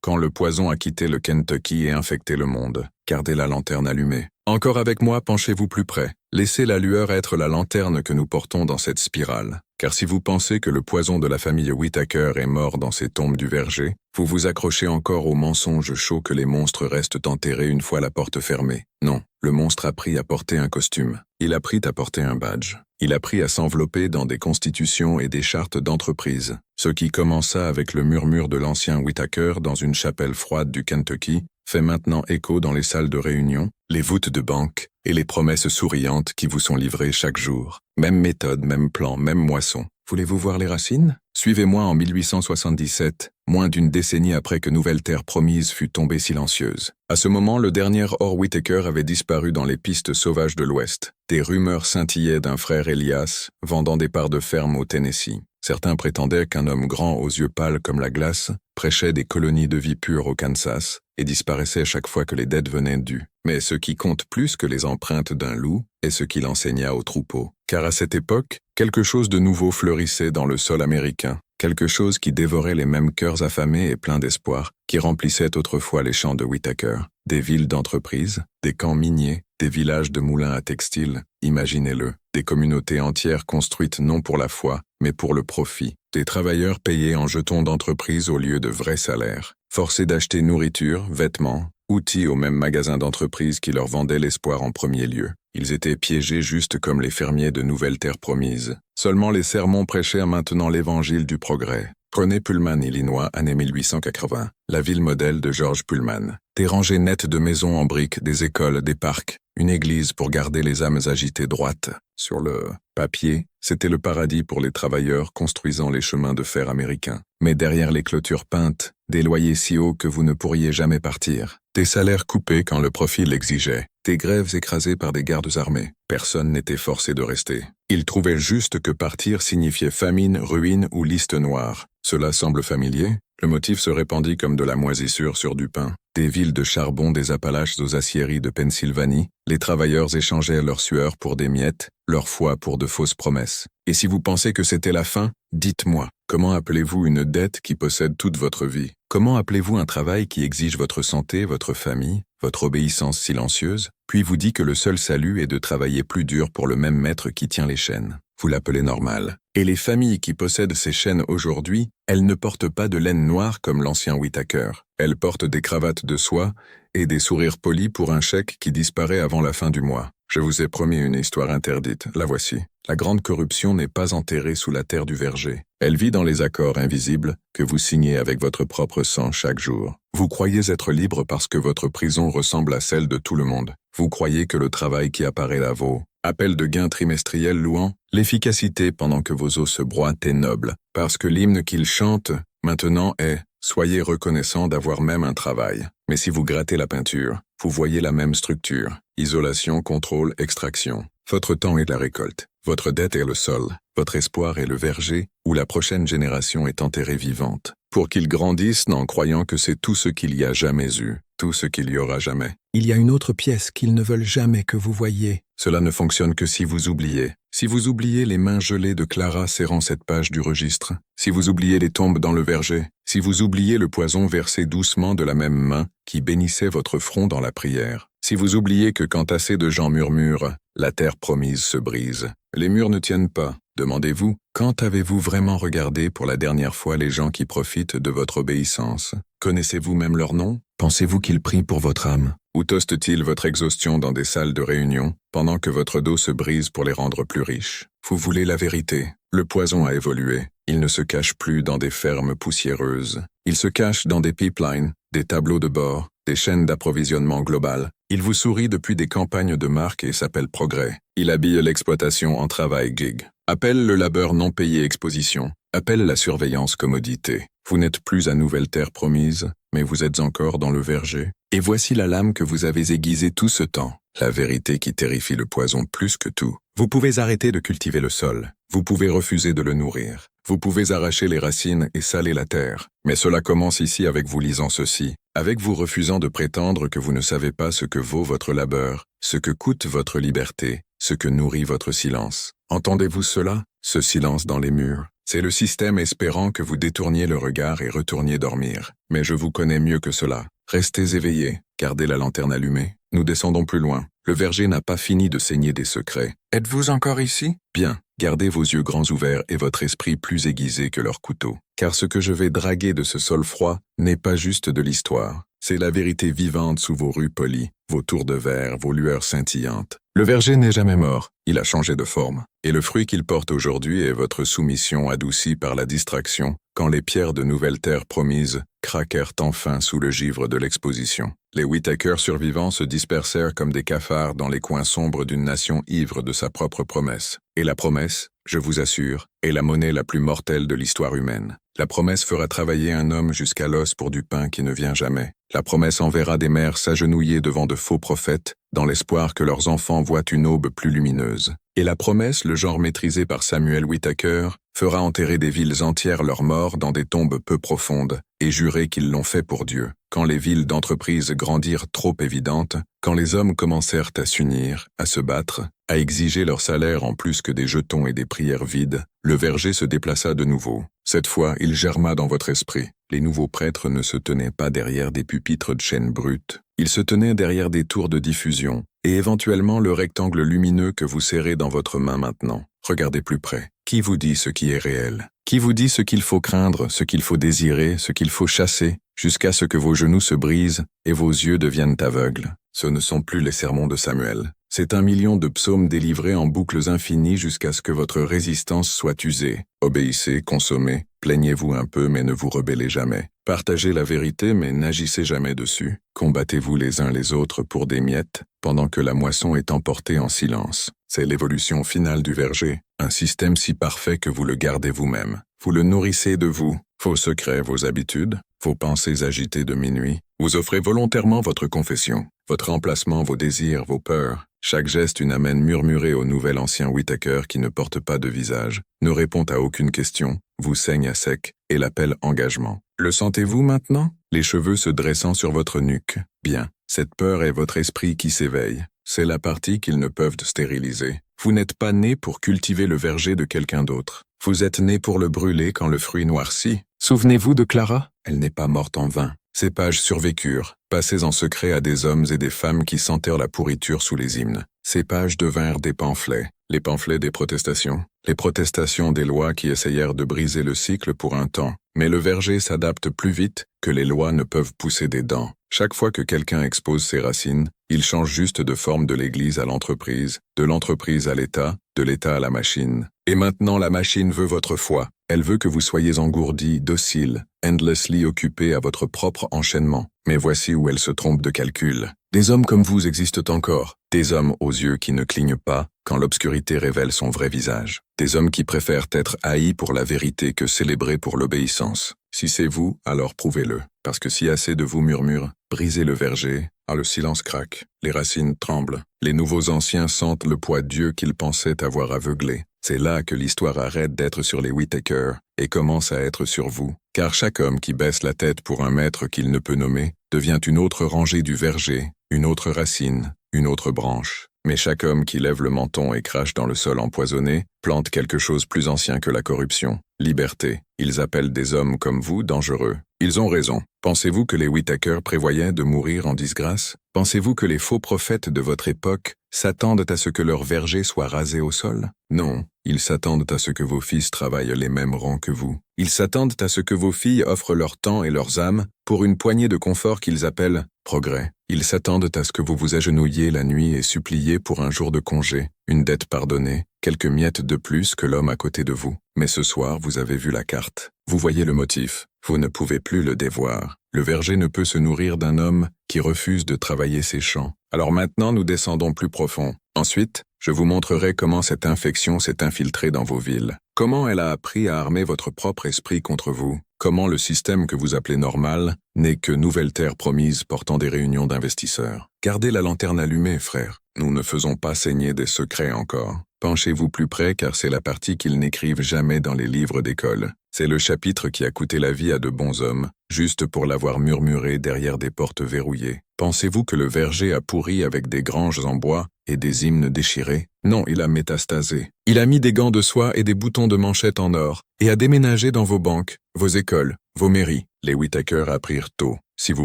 quand le poison a quitté le Kentucky et infecté le monde. Gardez la lanterne allumée. Encore avec moi, penchez-vous plus près. Laissez la lueur être la lanterne que nous portons dans cette spirale. Car si vous pensez que le poison de la famille Whittaker est mort dans ces tombes du verger, vous vous accrochez encore au mensonge chaud que les monstres restent enterrés une fois la porte fermée. Non, le monstre apprit à porter un costume. Il apprit à porter un badge. Il apprit à s'envelopper dans des constitutions et des chartes d'entreprise. Ce qui commença avec le murmure de l'ancien Whittaker dans une chapelle froide du Kentucky fait maintenant écho dans les salles de réunion, les voûtes de banque et les promesses souriantes qui vous sont livrées chaque jour. Même méthode, même plan, même moisson. Voulez-vous voir les racines? Suivez-moi en 1877, moins d'une décennie après que Nouvelle Terre Promise fut tombée silencieuse. À ce moment, le dernier Orr Whittaker avait disparu dans les pistes sauvages de l'Ouest. Des rumeurs scintillaient d'un frère Elias, vendant des parts de ferme au Tennessee. Certains prétendaient qu'un homme grand aux yeux pâles comme la glace prêchait des colonies de vie pure au Kansas et disparaissait chaque fois que les dettes venaient dues. Mais ce qui compte plus que les empreintes d'un loup est ce qu'il enseigna aux troupeaux. Car à cette époque, quelque chose de nouveau fleurissait dans le sol américain, quelque chose qui dévorait les mêmes cœurs affamés et pleins d'espoir qui remplissaient autrefois les champs de Whittaker. Des villes d'entreprise, des camps miniers, des villages de moulins à textile, imaginez-le, des communautés entières construites non pour la foi, mais pour le profit, des travailleurs payés en jetons d'entreprise au lieu de vrais salaires, forcés d'acheter nourriture, vêtements, outils au même magasin d'entreprise qui leur vendait l'espoir en premier lieu. Ils étaient piégés juste comme les fermiers de Nouvelle Terre Promise. Seulement les sermons prêchèrent maintenant l'évangile du progrès. Prenez Pullman, Illinois, année 1880, la ville modèle de George Pullman. Des rangées nettes de maisons en briques, des écoles, des parcs, une église pour garder les âmes agitées droites. Sur le papier, c'était le paradis pour les travailleurs construisant les chemins de fer américains. Mais derrière les clôtures peintes, des loyers si hauts que vous ne pourriez jamais partir. Des salaires coupés quand le profit l'exigeait. Des grèves écrasées par des gardes armés. Personne n'était forcé de rester. Ils trouvaient juste que partir signifiait famine, ruine ou liste noire. Cela semble familier. Le motif se répandit comme de la moisissure sur du pain. Des villes de charbon des Appalaches aux aciéries de Pennsylvanie, les travailleurs échangeaient leur sueur pour des miettes, leur foi pour de fausses promesses. Et si vous pensez que c'était la fin, dites-moi, comment appelez-vous une dette qui possède toute votre vie? Comment appelez-vous un travail qui exige votre santé, votre famille, votre obéissance silencieuse, puis vous dit que le seul salut est de travailler plus dur pour le même maître qui tient les chaînes? Vous l'appelez normal. Et les familles qui possèdent ces chaînes aujourd'hui, elles ne portent pas de laine noire comme l'ancien Whittaker. Elles portent des cravates de soie et des sourires polis pour un chèque qui disparaît avant la fin du mois. Je vous ai promis une histoire interdite, la voici. La grande corruption n'est pas enterrée sous la terre du verger. Elle vit dans les accords invisibles que vous signez avec votre propre sang chaque jour. Vous croyez être libre parce que votre prison ressemble à celle de tout le monde. Vous croyez que le travail qui apparaît là vaut appel de gain trimestriel louant l'efficacité pendant que vos os se broient est noble, parce que l'hymne qu'ils chantent maintenant est « Soyez reconnaissants d'avoir même un travail ». Mais si vous grattez la peinture, vous voyez la même structure. Isolation, contrôle, extraction. Votre temps est la récolte. Votre dette est le sol. Votre espoir est le verger où la prochaine génération est enterrée vivante. Pour qu'ils grandissent en croyant que c'est tout ce qu'il y a jamais eu, tout ce qu'il y aura jamais. Il y a une autre pièce qu'ils ne veulent jamais que vous voyiez. Cela ne fonctionne que si vous oubliez. Si vous oubliez les mains gelées de Clara serrant cette page du registre, si vous oubliez les tombes dans le verger, si vous oubliez le poison versé doucement de la même main qui bénissait votre front dans la prière, si vous oubliez que quand assez de gens murmurent, la terre promise se brise, les murs ne tiennent pas, demandez-vous, quand avez-vous vraiment regardé pour la dernière fois les gens qui profitent de votre obéissance? Connaissez-vous même leur nom? Pensez-vous qu'ils prient pour votre âme? Ou toste-t-il votre exhaustion dans des salles de réunion, pendant que votre dos se brise pour les rendre plus riches? Vous voulez la vérité. Le poison a évolué. Il ne se cache plus dans des fermes poussiéreuses. Il se cache dans des pipelines, des tableaux de bord, des chaînes d'approvisionnement globales. Il vous sourit depuis des campagnes de marque et s'appelle progrès. Il habille l'exploitation en travail gig. Appelle le labeur non payé exposition. Appelle la surveillance commodité. Vous n'êtes plus à Nouvelle Terre promise, mais vous êtes encore dans le verger. Et voici la lame que vous avez aiguisée tout ce temps. La vérité qui terrifie le poison plus que tout. Vous pouvez arrêter de cultiver le sol. Vous pouvez refuser de le nourrir. Vous pouvez arracher les racines et saler la terre. Mais cela commence ici avec vous lisant ceci, avec vous refusant de prétendre que vous ne savez pas ce que vaut votre labeur, ce que coûte votre liberté, ce que nourrit votre silence. Entendez-vous cela? Ce silence dans les murs. C'est le système espérant que vous détourniez le regard et retourniez dormir. Mais je vous connais mieux que cela. Restez éveillés, gardez la lanterne allumée. Nous descendons plus loin. Le verger n'a pas fini de saigner des secrets. Êtes-vous encore ici? Bien, gardez vos yeux grands ouverts et votre esprit plus aiguisé que leur couteau. Car ce que je vais draguer de ce sol froid n'est pas juste de l'histoire. C'est la vérité vivante sous vos rues polies, vos tours de verre, vos lueurs scintillantes. Le verger n'est jamais mort, il a changé de forme. Et le fruit qu'il porte aujourd'hui est votre soumission adoucie par la distraction, quand les pierres de Nouvelle Terre promise craquèrent enfin sous le givre de l'exposition. Les Whittaker survivants se dispersèrent comme des cafards dans les coins sombres d'une nation ivre de sa propre promesse. Et la promesse, je vous assure, est la monnaie la plus mortelle de l'histoire humaine. La promesse fera travailler un homme jusqu'à l'os pour du pain qui ne vient jamais. La promesse enverra des mères s'agenouiller devant de faux prophètes, dans l'espoir que leurs enfants voient une aube plus lumineuse. Et la promesse, le genre maîtrisé par Samuel Whittaker, fera enterrer des villes entières leurs morts dans des tombes peu profondes, et jurer qu'ils l'ont fait pour Dieu. Quand les villes d'entreprise grandirent trop évidentes, quand les hommes commencèrent à s'unir, à se battre, à exiger leur salaire en plus que des jetons et des prières vides, le verger se déplaça de nouveau. Cette fois, il germa dans votre esprit. Les nouveaux prêtres ne se tenaient pas derrière des pupitres de chêne brut. Ils se tenaient derrière des tours de diffusion, et éventuellement le rectangle lumineux que vous serrez dans votre main maintenant. Regardez plus près. Qui vous dit ce qui est réel? Qui vous dit ce qu'il faut craindre, ce qu'il faut désirer, ce qu'il faut chasser, jusqu'à ce que vos genoux se brisent et vos yeux deviennent aveugles? Ce ne sont plus les sermons de Samuel. C'est 1 million de psaumes délivrés en boucles infinies jusqu'à ce que votre résistance soit usée. Obéissez, consommez, plaignez-vous un peu mais ne vous rebellez jamais. Partagez la vérité mais n'agissez jamais dessus. Combattez-vous les uns les autres pour des miettes, pendant que la moisson est emportée en silence. C'est l'évolution finale du verger, un système si parfait que vous le gardez vous-même. Vous le nourrissez de vous, vos secrets, vos habitudes, vos pensées agitées de minuit. Vous offrez volontairement votre confession, votre emplacement, vos désirs, vos peurs. Chaque geste une amène murmurée au nouvel ancien Whittaker qui ne porte pas de visage, ne répond à aucune question, vous saigne à sec et l'appelle engagement. Le sentez-vous maintenant? Les cheveux se dressant sur votre nuque. Bien, cette peur est votre esprit qui s'éveille. C'est la partie qu'ils ne peuvent stériliser. Vous n'êtes pas né pour cultiver le verger de quelqu'un d'autre. Vous êtes né pour le brûler quand le fruit noircit. Souvenez-vous de Clara? Elle n'est pas morte en vain. Ces pages survécurent, passées en secret à des hommes et des femmes qui sentèrent la pourriture sous les hymnes. Ces pages devinrent des pamphlets, les pamphlets des protestations, les protestations des lois qui essayèrent de briser le cycle pour un temps. Mais le verger s'adapte plus vite que les lois ne peuvent pousser des dents. Chaque fois que quelqu'un expose ses racines, il change juste de forme de l'Église à l'entreprise, de l'entreprise à l'État, de l'État à la machine. Et maintenant la machine veut votre foi. Elle veut que vous soyez engourdis, dociles, endlessly occupés à votre propre enchaînement. Mais voici où elle se trompe de calcul. Des hommes comme vous existent encore. Des hommes aux yeux qui ne clignent pas quand l'obscurité révèle son vrai visage. Des hommes qui préfèrent être haïs pour la vérité que célébrés pour l'obéissance. Si c'est vous, alors prouvez-le. Parce que si assez de vous murmurent, brisez le verger, le silence craque, les racines tremblent. Les nouveaux anciens sentent le poids Dieu qu'ils pensaient avoir aveuglé. C'est là que l'histoire arrête d'être sur les Whittaker et commence à être sur vous. Car chaque homme qui baisse la tête pour un maître qu'il ne peut nommer devient une autre rangée du verger, une autre racine, une autre branche. Mais chaque homme qui lève le menton et crache dans le sol empoisonné plante quelque chose plus ancien que la corruption. Liberté. Ils appellent des hommes comme vous dangereux. Ils ont raison. Pensez-vous que les Whittaker prévoyaient de mourir en disgrâce? Pensez-vous que les faux prophètes de votre époque s'attendent à ce que leur verger soit rasé au sol? Non, ils s'attendent à ce que vos fils travaillent les mêmes rangs que vous. Ils s'attendent à ce que vos filles offrent leur temps et leurs âmes pour une poignée de confort qu'ils appellent progrès. Ils s'attendent à ce que vous vous agenouilliez la nuit et suppliez pour un jour de congé, une dette pardonnée, quelques miettes de plus que l'homme à côté de vous. Mais ce soir, vous avez vu la carte. Vous voyez le motif. Vous ne pouvez plus le dévoir. Le verger ne peut se nourrir d'un homme qui refuse de travailler ses champs. Alors maintenant, nous descendons plus profond. Ensuite, je vous montrerai comment cette infection s'est infiltrée dans vos villes. Comment elle a appris à armer votre propre esprit contre vous. Comment le système que vous appelez normal n'est que nouvelle terre promise portant des réunions d'investisseurs. Gardez la lanterne allumée, frère. Nous ne faisons pas saigner des secrets encore. Penchez-vous plus près car c'est la partie qu'ils n'écrivent jamais dans les livres d'école. C'est le chapitre qui a coûté la vie à de bons hommes, juste pour l'avoir murmuré derrière des portes verrouillées. Pensez-vous que le verger a pourri avec des granges en bois et des hymnes déchirés? Non, il a métastasé. Il a mis des gants de soie et des boutons de manchette en or, et a déménagé dans vos banques, vos écoles, vos mairies. Les Whittaker apprirent tôt. Si vous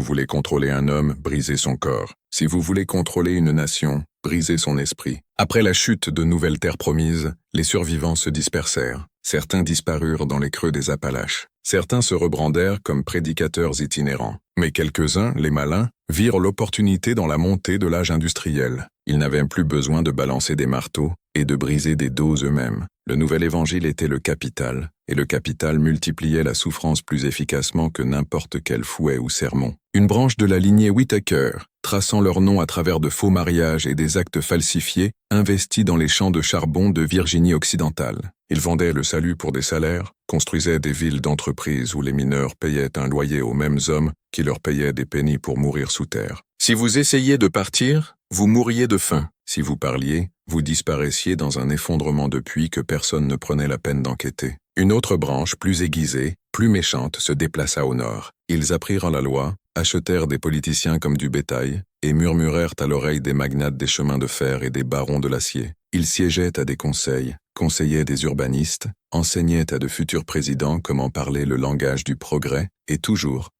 voulez contrôler un homme, brisez son corps. Si vous voulez contrôler une nation, brisez son esprit. Après la chute de nouvelles terres promises, les survivants se dispersèrent. Certains disparurent dans les creux des Appalaches. Certains se rebrandèrent comme prédicateurs itinérants. Mais quelques-uns, les malins, virent l'opportunité dans la montée de l'âge industriel. Ils n'avaient plus besoin de balancer des marteaux et de briser des dos eux-mêmes. Le nouvel évangile était le capital, et le capital multipliait la souffrance plus efficacement que n'importe quel fouet ou sermon. Une branche de la lignée Whittaker, traçant leur nom à travers de faux mariages et des actes falsifiés, investit dans les champs de charbon de Virginie occidentale. Ils vendaient le salut pour des salaires, construisaient des villes d'entreprises où les mineurs payaient un loyer aux mêmes hommes qui leur payaient des pennies pour mourir sous terre. Si vous essayiez de partir, vous mourriez de faim. Si vous parliez, vous disparaissiez dans un effondrement de puits que personne ne prenait la peine d'enquêter. Une autre branche, plus aiguisée, plus méchante, se déplaça au nord. Ils apprirent la loi, achetèrent des politiciens comme du bétail, et murmurèrent à l'oreille des magnates des chemins de fer et des barons de l'acier. Ils siégeaient à des conseils, conseillaient des urbanistes, enseignaient à de futurs présidents comment parler le langage du progrès, et toujours,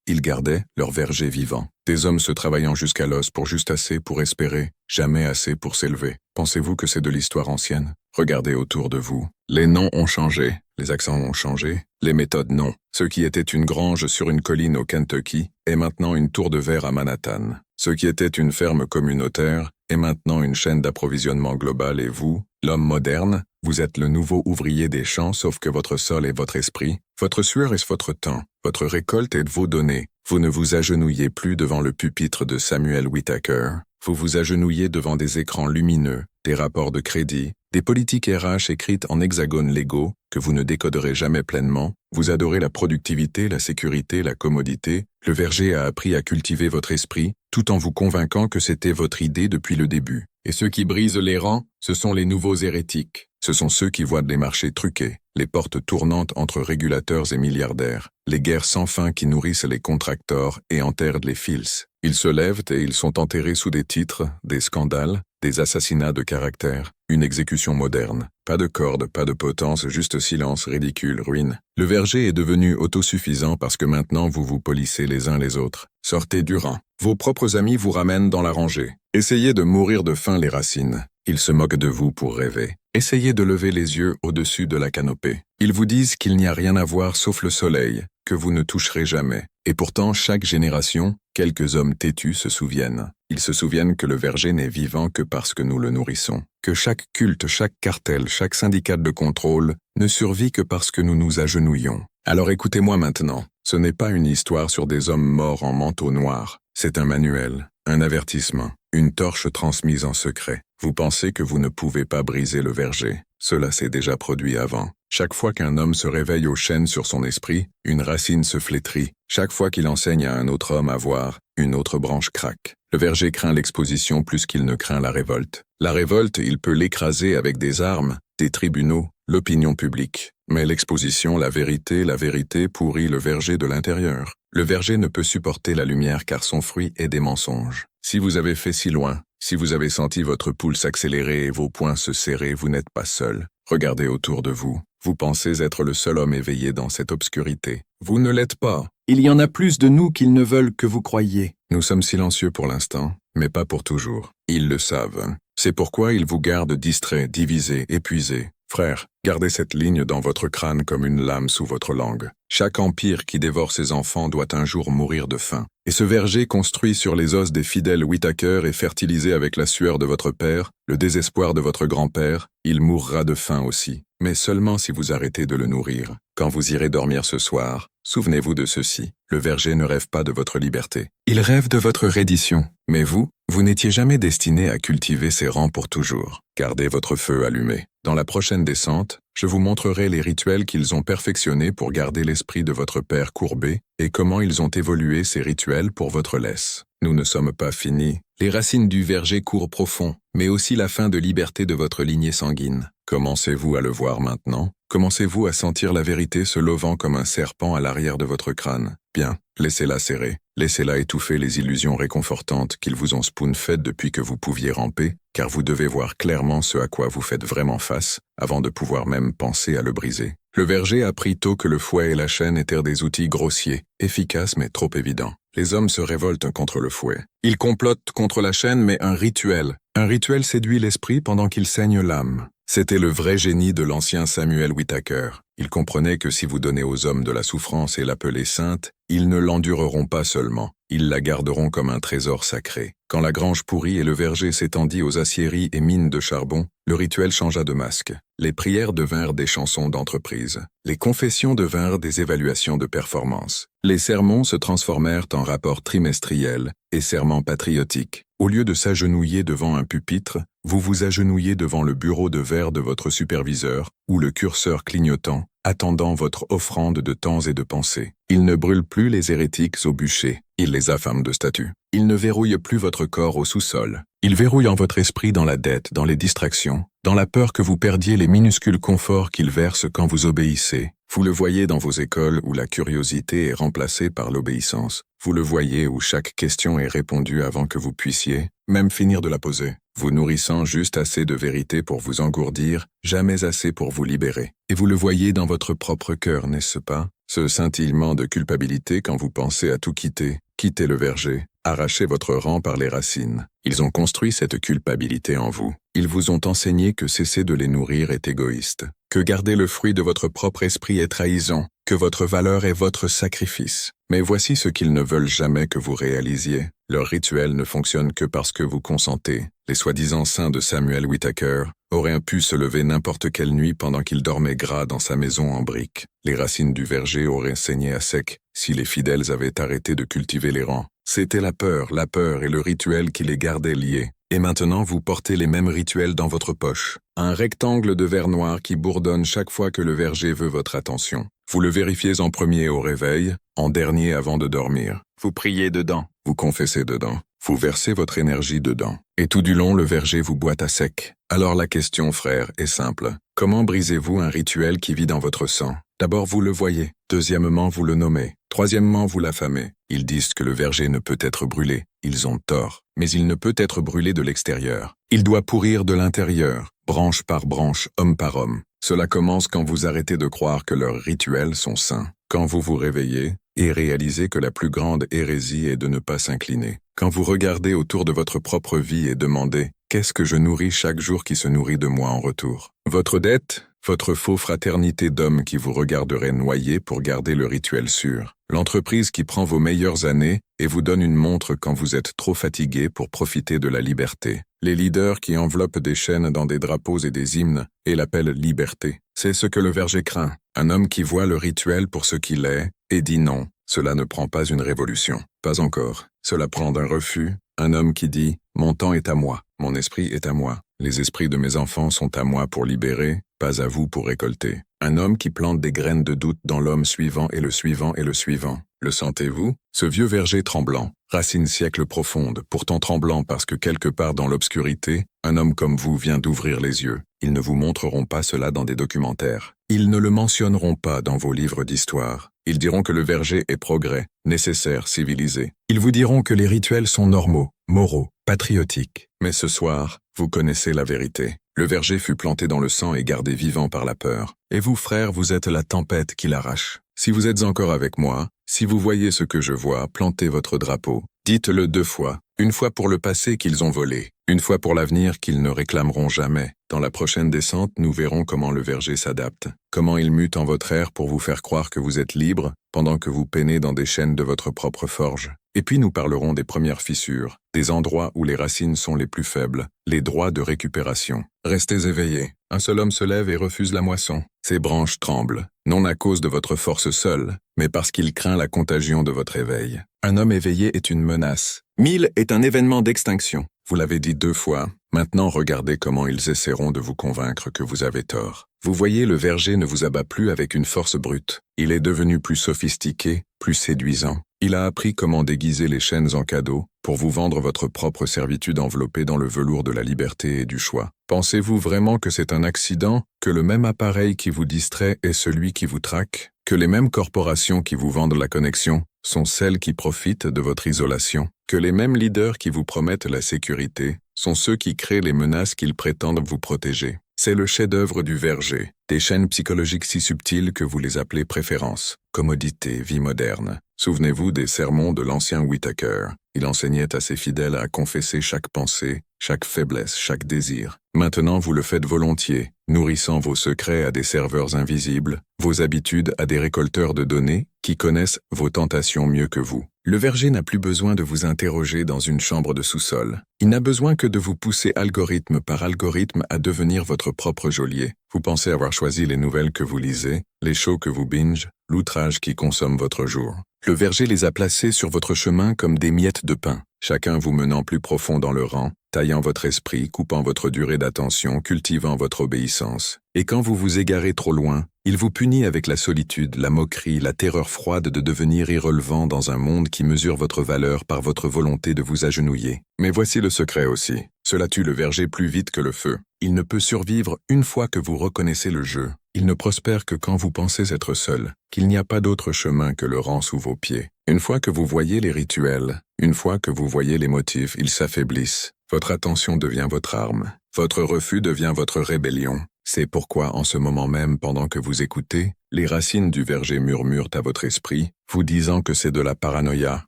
ils gardaient leur verger vivant. Des hommes se travaillant jusqu'à l'os pour juste assez pour espérer, jamais assez pour s'élever. Pensez-vous que c'est de l'histoire ancienne? Regardez autour de vous. Les noms ont changé, les accents ont changé, les méthodes non. Ce qui était une grange sur une colline au Kentucky est maintenant une tour de verre à Manhattan. Ce qui était une ferme communautaire est maintenant une chaîne d'approvisionnement globale et vous, l'homme moderne, vous êtes le nouveau ouvrier des champs sauf que votre sol est votre esprit, votre sueur est votre temps, votre récolte est vos données. Vous ne vous agenouillez plus devant le pupitre de Samuel Whittaker. Vous vous agenouillez devant des écrans lumineux, des rapports de crédit, des politiques RH écrites en hexagones légaux que vous ne décoderez jamais pleinement. Vous adorez la productivité, la sécurité, la commodité. Le verger a appris à cultiver votre esprit, tout en vous convainquant que c'était votre idée depuis le début. Et ceux qui brisent les rangs, ce sont les nouveaux hérétiques. Ce sont ceux qui voient les marchés truqués, les portes tournantes entre régulateurs et milliardaires, les guerres sans fin qui nourrissent les contractors et enterrent les fils. Ils se lèvent et ils sont enterrés sous des titres, des scandales, des assassinats de caractère, une exécution moderne. Pas de corde, pas de potence, juste silence, ridicule, ruine. Le verger est devenu autosuffisant parce que maintenant vous vous polissez les uns les autres. Sortez du rang. Vos propres amis vous ramènent dans la rangée. Essayez de mourir de faim les racines. Ils se moquent de vous pour rêver. Essayez de lever les yeux au-dessus de la canopée. Ils vous disent qu'il n'y a rien à voir sauf le soleil, que vous ne toucherez jamais. Et pourtant, chaque génération, quelques hommes têtus se souviennent. Ils se souviennent que le verger n'est vivant que parce que nous le nourrissons. Que chaque culte, chaque cartel, chaque syndicat de contrôle ne survit que parce que nous nous agenouillons. Alors écoutez-moi maintenant. Ce n'est pas une histoire sur des hommes morts en manteau noir. C'est un manuel, un avertissement, une torche transmise en secret. Vous pensez que vous ne pouvez pas briser le verger. Cela s'est déjà produit avant. Chaque fois qu'un homme se réveille aux chaînes sur son esprit, une racine se flétrit. Chaque fois qu'il enseigne à un autre homme à voir, une autre branche craque. Le verger craint l'exposition plus qu'il ne craint la révolte. La révolte, il peut l'écraser avec des armes, des tribunaux, l'opinion publique. Mais l'exposition, la vérité pourrit le verger de l'intérieur. Le verger ne peut supporter la lumière car son fruit est des mensonges. Si vous avez fait si loin, si vous avez senti votre pouls s'accélérer et vos poings se serrer, vous n'êtes pas seul. Regardez autour de vous. Vous pensez être le seul homme éveillé dans cette obscurité. Vous ne l'êtes pas. Il y en a plus de nous qu'ils ne veulent que vous croyiez. Nous sommes silencieux pour l'instant, mais pas pour toujours. Ils le savent. C'est pourquoi ils vous gardent distraits, divisés, épuisés. Frère, gardez cette ligne dans votre crâne comme une lame sous votre langue. Chaque empire qui dévore ses enfants doit un jour mourir de faim. Et ce verger construit sur les os des fidèles Whittaker et fertilisé avec la sueur de votre père, le désespoir de votre grand-père, il mourra de faim aussi. Mais seulement si vous arrêtez de le nourrir. Quand vous irez dormir ce soir, souvenez-vous de ceci. Le verger ne rêve pas de votre liberté. Il rêve de votre reddition. Mais vous n'étiez jamais destiné à cultiver ces rangs pour toujours. Gardez votre feu allumé. Dans la prochaine descente, je vous montrerai les rituels qu'ils ont perfectionnés pour garder l'esprit de votre père courbé et comment ils ont évolué ces rituels pour votre laisse. Nous ne sommes pas finis. Les racines du verger courent profond, mais aussi la fin de liberté de votre lignée sanguine. Commencez-vous à le voir maintenant? Commencez-vous à sentir la vérité se levant comme un serpent à l'arrière de votre crâne? Bien, laissez-la serrer. Laissez-la étouffer les illusions réconfortantes qu'ils vous ont spoon-faites depuis que vous pouviez ramper, car vous devez voir clairement ce à quoi vous faites vraiment face, avant de pouvoir même penser à le briser. Le verger apprit tôt que le fouet et la chaîne étaient des outils grossiers, efficaces mais trop évidents. Les hommes se révoltent contre le fouet. Ils complotent contre la chaîne, mais un rituel séduit l'esprit pendant qu'il saigne l'âme. C'était le vrai génie de l'ancien Samuel Whittaker. Il comprenait que si vous donnez aux hommes de la souffrance et l'appelez sainte, ils ne l'endureront pas seulement, ils la garderont comme un trésor sacré. Quand la grange pourrit et le verger s'étendit aux aciéries et mines de charbon, le rituel changea de masque. Les prières devinrent des chansons d'entreprise. Les confessions devinrent des évaluations de performance. Les sermons se transformèrent en rapports trimestriels et serments patriotiques. Au lieu de s'agenouiller devant un pupitre, vous vous agenouillez devant le bureau de verre de votre superviseur ou le curseur clignotant, attendant votre offrande de temps et de pensée. Il ne brûle plus les hérétiques au bûcher, il les affame de statues. Il ne verrouille plus votre corps au sous-sol. Il verrouille en votre esprit dans la dette, dans les distractions, dans la peur que vous perdiez les minuscules conforts qu'il verse quand vous obéissez. Vous le voyez dans vos écoles où la curiosité est remplacée par l'obéissance. Vous le voyez où chaque question est répondue avant que vous puissiez, même finir de la poser. Vous nourrissant juste assez de vérité pour vous engourdir, jamais assez pour vous libérer. Et vous le voyez dans votre propre cœur, n'est-ce pas? Ce scintillement de culpabilité quand vous pensez à tout quitter. Quittez le verger, arrachez votre rang par les racines. Ils ont construit cette culpabilité en vous. Ils vous ont enseigné que cesser de les nourrir est égoïste, que garder le fruit de votre propre esprit est trahison, que votre valeur est votre sacrifice. Mais voici ce qu'ils ne veulent jamais que vous réalisiez. Leur rituel ne fonctionne que parce que vous consentez. Les soi-disant saints de Samuel Whittaker auraient pu se lever n'importe quelle nuit pendant qu'il dormait gras dans sa maison en briques. Les racines du verger auraient saigné à sec si les fidèles avaient arrêté de cultiver les rangs. C'était la peur et le rituel qui les gardaient liés. Et maintenant vous portez les mêmes rituels dans votre poche. Un rectangle de verre noir qui bourdonne chaque fois que le verger veut votre attention. Vous le vérifiez en premier au réveil, en dernier avant de dormir. Vous priez dedans, vous confessez dedans, vous versez votre énergie dedans. Et tout du long, le verger vous boite à sec. Alors la question, frère, est simple. Comment brisez-vous un rituel qui vit dans votre sang? D'abord, vous le voyez. Deuxièmement, vous le nommez. Troisièmement, vous l'affamez. Ils disent que le verger ne peut être brûlé. Ils ont tort. Mais il ne peut être brûlé de l'extérieur. Il doit pourrir de l'intérieur, branche par branche, homme par homme. Cela commence quand vous arrêtez de croire que leurs rituels sont saints. Quand vous vous réveillez et réalisez que la plus grande hérésie est de ne pas s'incliner. Quand vous regardez autour de votre propre vie et demandez « Qu'est-ce que je nourris chaque jour qui se nourrit de moi en retour ?» Votre dette, votre faux fraternité d'hommes qui vous regarderait noyer pour garder le rituel sûr. L'entreprise qui prend vos meilleures années et vous donne une montre quand vous êtes trop fatigué pour profiter de la liberté. Les leaders qui enveloppent des chaînes dans des drapeaux et des hymnes et l'appellent liberté. C'est ce que le verger craint. Un homme qui voit le rituel pour ce qu'il est et dit non. Cela ne prend pas une révolution. Pas encore. Cela prend d'un refus. Un homme qui dit « Mon temps est à moi, mon esprit est à moi. Les esprits de mes enfants sont à moi pour libérer, pas à vous pour récolter. » Un homme qui plante des graines de doute dans l'homme suivant et le suivant et le suivant. Le sentez-vous? Ce vieux verger tremblant, racine siècle profonde, pourtant tremblant parce que quelque part dans l'obscurité, un homme comme vous vient d'ouvrir les yeux. Ils ne vous montreront pas cela dans des documentaires. Ils ne le mentionneront pas dans vos livres d'histoire. Ils diront que le verger est progrès, nécessaire, civilisé. Ils vous diront que les rituels sont normaux, moraux, patriotiques. Mais ce soir, vous connaissez la vérité. Le verger fut planté dans le sang et gardé vivant par la peur. Et vous, frères, vous êtes la tempête qui l'arrache. Si vous êtes encore avec moi, si vous voyez ce que je vois, plantez votre drapeau. Dites-le 2 fois. Une fois pour le passé qu'ils ont volé, une fois pour l'avenir qu'ils ne réclameront jamais. Dans la prochaine descente, nous verrons comment le verger s'adapte, comment il mute en votre ère pour vous faire croire que vous êtes libre, pendant que vous peinez dans des chaînes de votre propre forge. Et puis nous parlerons des premières fissures, des endroits où les racines sont les plus faibles, les droits de récupération. Restez éveillés. Un seul homme se lève et refuse la moisson. Ses branches tremblent, non à cause de votre force seule, mais parce qu'il craint la contagion de votre éveil. Un homme éveillé est une menace. 1000 est un événement d'extinction. Vous l'avez dit 2 fois, maintenant regardez comment ils essaieront de vous convaincre que vous avez tort. Vous voyez, le verger ne vous abat plus avec une force brute. Il est devenu plus sophistiqué, plus séduisant. Il a appris comment déguiser les chaînes en cadeaux pour vous vendre votre propre servitude enveloppée dans le velours de la liberté et du choix. Pensez-vous vraiment que c'est un accident, que le même appareil qui vous distrait est celui qui vous traque, que les mêmes corporations qui vous vendent la connexion sont celles qui profitent de votre isolation, que les mêmes leaders qui vous promettent la sécurité sont ceux qui créent les menaces qu'ils prétendent vous protéger? C'est le chef-d'œuvre du verger, des chaînes psychologiques si subtiles que vous les appelez préférences, commodité, vie moderne. Souvenez-vous des sermons de l'ancien Whittaker. Il enseignait à ses fidèles à confesser chaque pensée, chaque faiblesse, chaque désir. Maintenant, vous le faites volontiers, nourrissant vos secrets à des serveurs invisibles, vos habitudes à des récolteurs de données qui connaissent vos tentations mieux que vous. Le verger n'a plus besoin de vous interroger dans une chambre de sous-sol. Il n'a besoin que de vous pousser algorithme par algorithme à devenir votre propre geôlier. Vous pensez avoir choisi les nouvelles que vous lisez, les shows que vous binge, l'outrage qui consomme votre jour. Le verger les a placés sur votre chemin comme des miettes de pain, chacun vous menant plus profond dans le rang, taillant votre esprit, coupant votre durée d'attention, cultivant votre obéissance. Et quand vous vous égarez trop loin, il vous punit avec la solitude, la moquerie, la terreur froide de devenir irrelevant dans un monde qui mesure votre valeur par votre volonté de vous agenouiller. Mais voici le secret aussi. Cela tue le verger plus vite que le feu. Il ne peut survivre une fois que vous reconnaissez le jeu. Il ne prospère que quand vous pensez être seul, qu'il n'y a pas d'autre chemin que le rang sous vos pieds. Une fois que vous voyez les rituels, une fois que vous voyez les motifs, ils s'affaiblissent. Votre attention devient votre arme. Votre refus devient votre rébellion. C'est pourquoi, en ce moment même, pendant que vous écoutez, les racines du verger murmurent à votre esprit, vous disant que c'est de la paranoïa,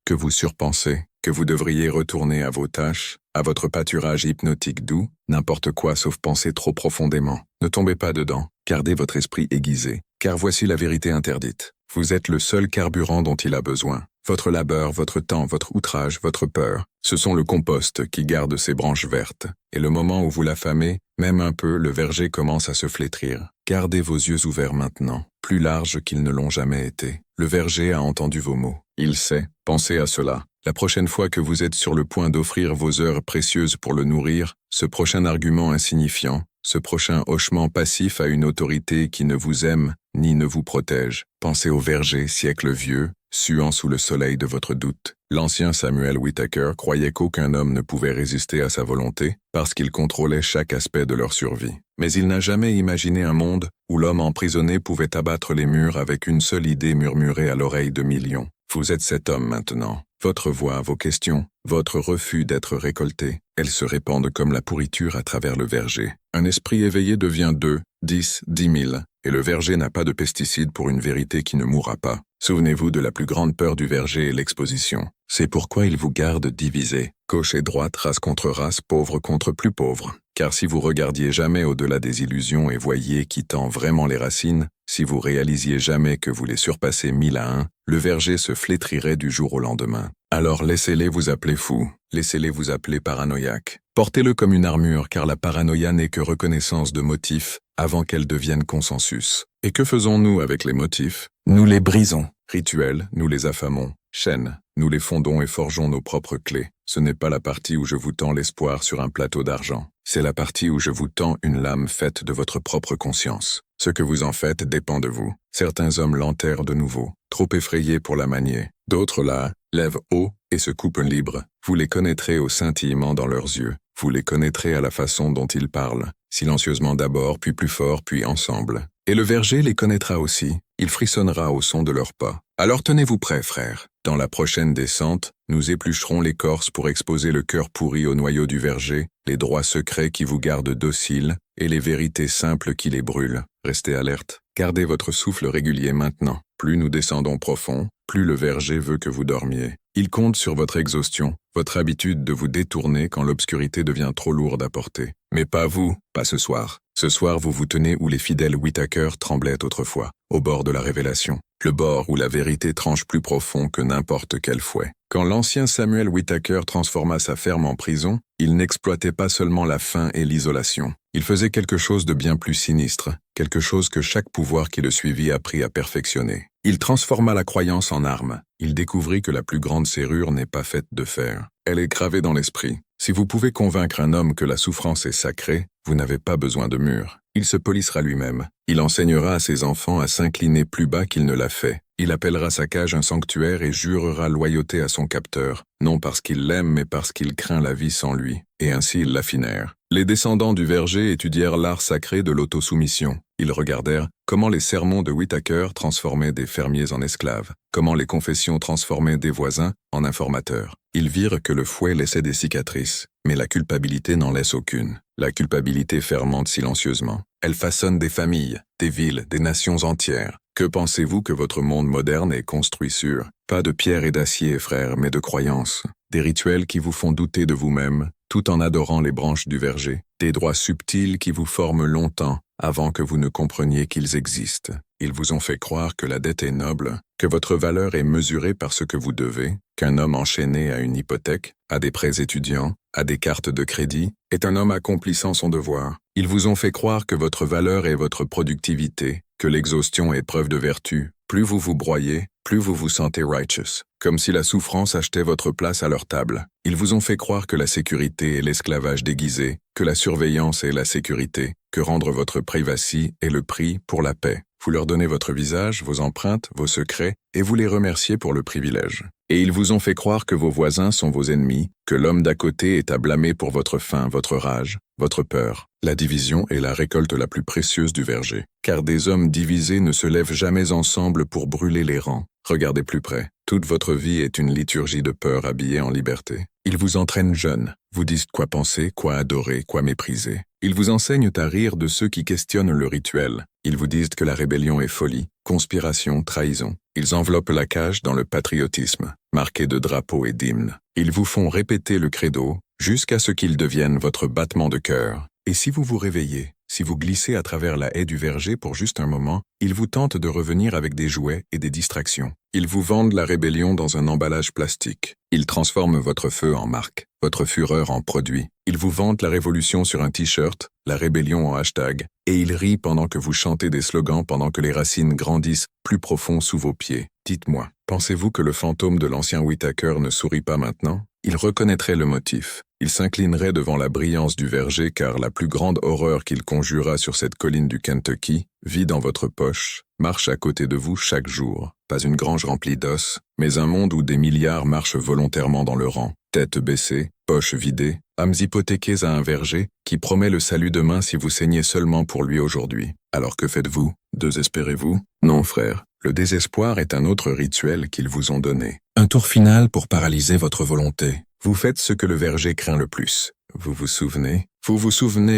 que vous surpensez, que vous devriez retourner à vos tâches, à votre pâturage hypnotique doux, n'importe quoi sauf penser trop profondément. Ne tombez pas dedans, gardez votre esprit aiguisé, car voici la vérité interdite. Vous êtes le seul carburant dont il a besoin. Votre labeur, votre temps, votre outrage, votre peur, ce sont le compost qui garde ses branches vertes. Et le moment où vous l'affamez, même un peu, le verger commence à se flétrir. Gardez vos yeux ouverts maintenant, plus larges qu'ils ne l'ont jamais été. Le verger a entendu vos mots. Il sait, pensez à cela. La prochaine fois que vous êtes sur le point d'offrir vos heures précieuses pour le nourrir, ce prochain argument insignifiant, ce prochain hochement passif à une autorité qui ne vous aime ni ne vous protège. Pensez au verger, siècle vieux, suant sous le soleil de votre doute. L'ancien Samuel Whittaker croyait qu'aucun homme ne pouvait résister à sa volonté parce qu'il contrôlait chaque aspect de leur survie. Mais il n'a jamais imaginé un monde où l'homme emprisonné pouvait abattre les murs avec une seule idée murmurée à l'oreille de millions. Vous êtes cet homme maintenant. Votre voix, vos questions, votre refus d'être récolté, elles se répandent comme la pourriture à travers le verger. Un esprit éveillé devient 2, 10, 10 000, et le verger n'a pas de pesticides pour une vérité qui ne mourra pas. Souvenez-vous de la plus grande peur du verger et l'exposition. C'est pourquoi il vous garde divisé. Gauche et droite, race contre race, pauvre contre plus pauvre. Car si vous regardiez jamais au-delà des illusions et voyiez qui tend vraiment les racines, si vous réalisiez jamais que vous les surpassez 1000 à 1, le verger se flétrirait du jour au lendemain. Alors laissez-les vous appeler fou, laissez-les vous appeler paranoïaque. Portez-le comme une armure car la paranoïa n'est que reconnaissance de motifs avant qu'elle devienne consensus. Et que faisons-nous avec les motifs? Nous les brisons. Rituels, nous les affamons. Chaînes, nous les fondons et forgeons nos propres clés. Ce n'est pas la partie où je vous tends l'espoir sur un plateau d'argent. C'est la partie où je vous tends une lame faite de votre propre conscience. Ce que vous en faites dépend de vous. Certains hommes l'enterrent de nouveau, trop effrayés pour la manier. D'autres la lèvent haut et se coupent libre. Vous les connaîtrez au scintillement dans leurs yeux. Vous les connaîtrez à la façon dont ils parlent, silencieusement d'abord, puis plus fort, puis ensemble. et le verger les connaîtra aussi, il frissonnera au son de leurs pas. Alors tenez-vous prêts, frères. Dans la prochaine descente, nous éplucherons l'écorce pour exposer le cœur pourri au noyau du verger, les droits secrets qui vous gardent dociles, et les vérités simples qui les brûlent. Restez alerte, gardez votre souffle régulier maintenant. Plus nous descendons profond, plus le verger veut que vous dormiez. Il compte sur votre exhaustion, votre habitude de vous détourner quand l'obscurité devient trop lourde à porter. Mais pas vous, pas ce soir. Ce soir, vous vous tenez où les fidèles Whittaker tremblaient autrefois, au bord de la révélation, le bord où la vérité tranche plus profond que n'importe quel fouet. Quand l'ancien Samuel Whittaker transforma sa ferme en prison, il n'exploitait pas seulement la faim et l'isolation. Il faisait quelque chose de bien plus sinistre, quelque chose que chaque pouvoir qui le suivit apprit à perfectionner. Il transforma la croyance en arme. Il découvrit que la plus grande serrure n'est pas faite de fer. Elle est gravée dans l'esprit. Si vous pouvez convaincre un homme que la souffrance est sacrée, vous n'avez pas besoin de mur. Il se polissera lui-même. Il enseignera à ses enfants à s'incliner plus bas qu'il ne l'a fait. Il appellera sa cage un sanctuaire et jurera loyauté à son capteur, non parce qu'il l'aime mais parce qu'il craint la vie sans lui. Et ainsi ils l'affinèrent. Les descendants du verger étudièrent l'art sacré de l'autosoumission. Ils regardèrent comment les sermons de Whittaker transformaient des fermiers en esclaves, comment les confessions transformaient des voisins en informateurs. Ils virent que le fouet laissait des cicatrices, mais la culpabilité n'en laisse aucune. La culpabilité fermente silencieusement. Elle façonne des familles, des villes, des nations entières. Que pensez-vous que votre monde moderne est construit sur? Pas de pierre et d'acier, frères, mais de croyances. Des rituels qui vous font douter de vous-même, tout en adorant les branches du verger. Des droits subtils qui vous forment longtemps, avant que vous ne compreniez qu'ils existent. Ils vous ont fait croire que la dette est noble, que votre valeur est mesurée par ce que vous devez, qu'un homme enchaîné à une hypothèque, à des prêts étudiants, à des cartes de crédit, est un homme accomplissant son devoir. Ils vous ont fait croire que votre valeur est votre productivité, que l'exhaustion est preuve de vertu. Plus vous vous broyez, plus vous vous sentez righteous, comme si la souffrance achetait votre place à leur table. Ils vous ont fait croire que la sécurité est l'esclavage déguisé, que la surveillance est la sécurité, que rendre votre privacy est le prix pour la paix. Vous leur donnez votre visage, vos empreintes, vos secrets, et vous les remerciez pour le privilège. Et ils vous ont fait croire que vos voisins sont vos ennemis, que l'homme d'à côté est à blâmer pour votre faim, votre rage, votre peur. La division est la récolte la plus précieuse du verger, car des hommes divisés ne se lèvent jamais ensemble pour brûler les rangs. Regardez plus près. Toute votre vie est une liturgie de peur habillée en liberté. Ils vous entraînent jeunes, vous disent quoi penser, quoi adorer, quoi mépriser. Ils vous enseignent à rire de ceux qui questionnent le rituel. Ils vous disent que la rébellion est folie, conspiration, trahison. Ils enveloppent la cage dans le patriotisme, marqué de drapeaux et d'hymnes. Ils vous font répéter le credo, jusqu'à ce qu'il devienne votre battement de cœur. Et si vous vous réveillez, si vous glissez à travers la haie du verger pour juste un moment, ils vous tentent de revenir avec des jouets et des distractions. Ils vous vendent la rébellion dans un emballage plastique. Ils transforment votre feu en marque, votre fureur en produit. Ils vous vantent la révolution sur un t-shirt, la rébellion en hashtag, et ils rient pendant que vous chantez des slogans pendant que les racines grandissent plus profond sous vos pieds. Dites-moi, pensez-vous que le fantôme de l'ancien Whittaker ne sourit pas maintenant? Il reconnaîtrait le motif. Il s'inclinerait devant la brillance du verger car la plus grande horreur qu'il conjura sur cette colline du Kentucky vit dans votre poche, marche à côté de vous chaque jour. Pas une grange remplie d'os, mais un monde où des milliards marchent volontairement dans le rang, tête baissée, poche vidée, âmes hypothéquées à un verger qui promet le salut demain si vous saignez seulement pour lui aujourd'hui. Alors que faites-vous? Désespérez-vous? Non, frère. Le désespoir est un autre rituel qu'ils vous ont donné. Un tour final pour paralyser votre volonté. Vous faites ce que le verger craint le plus. Vous vous souvenez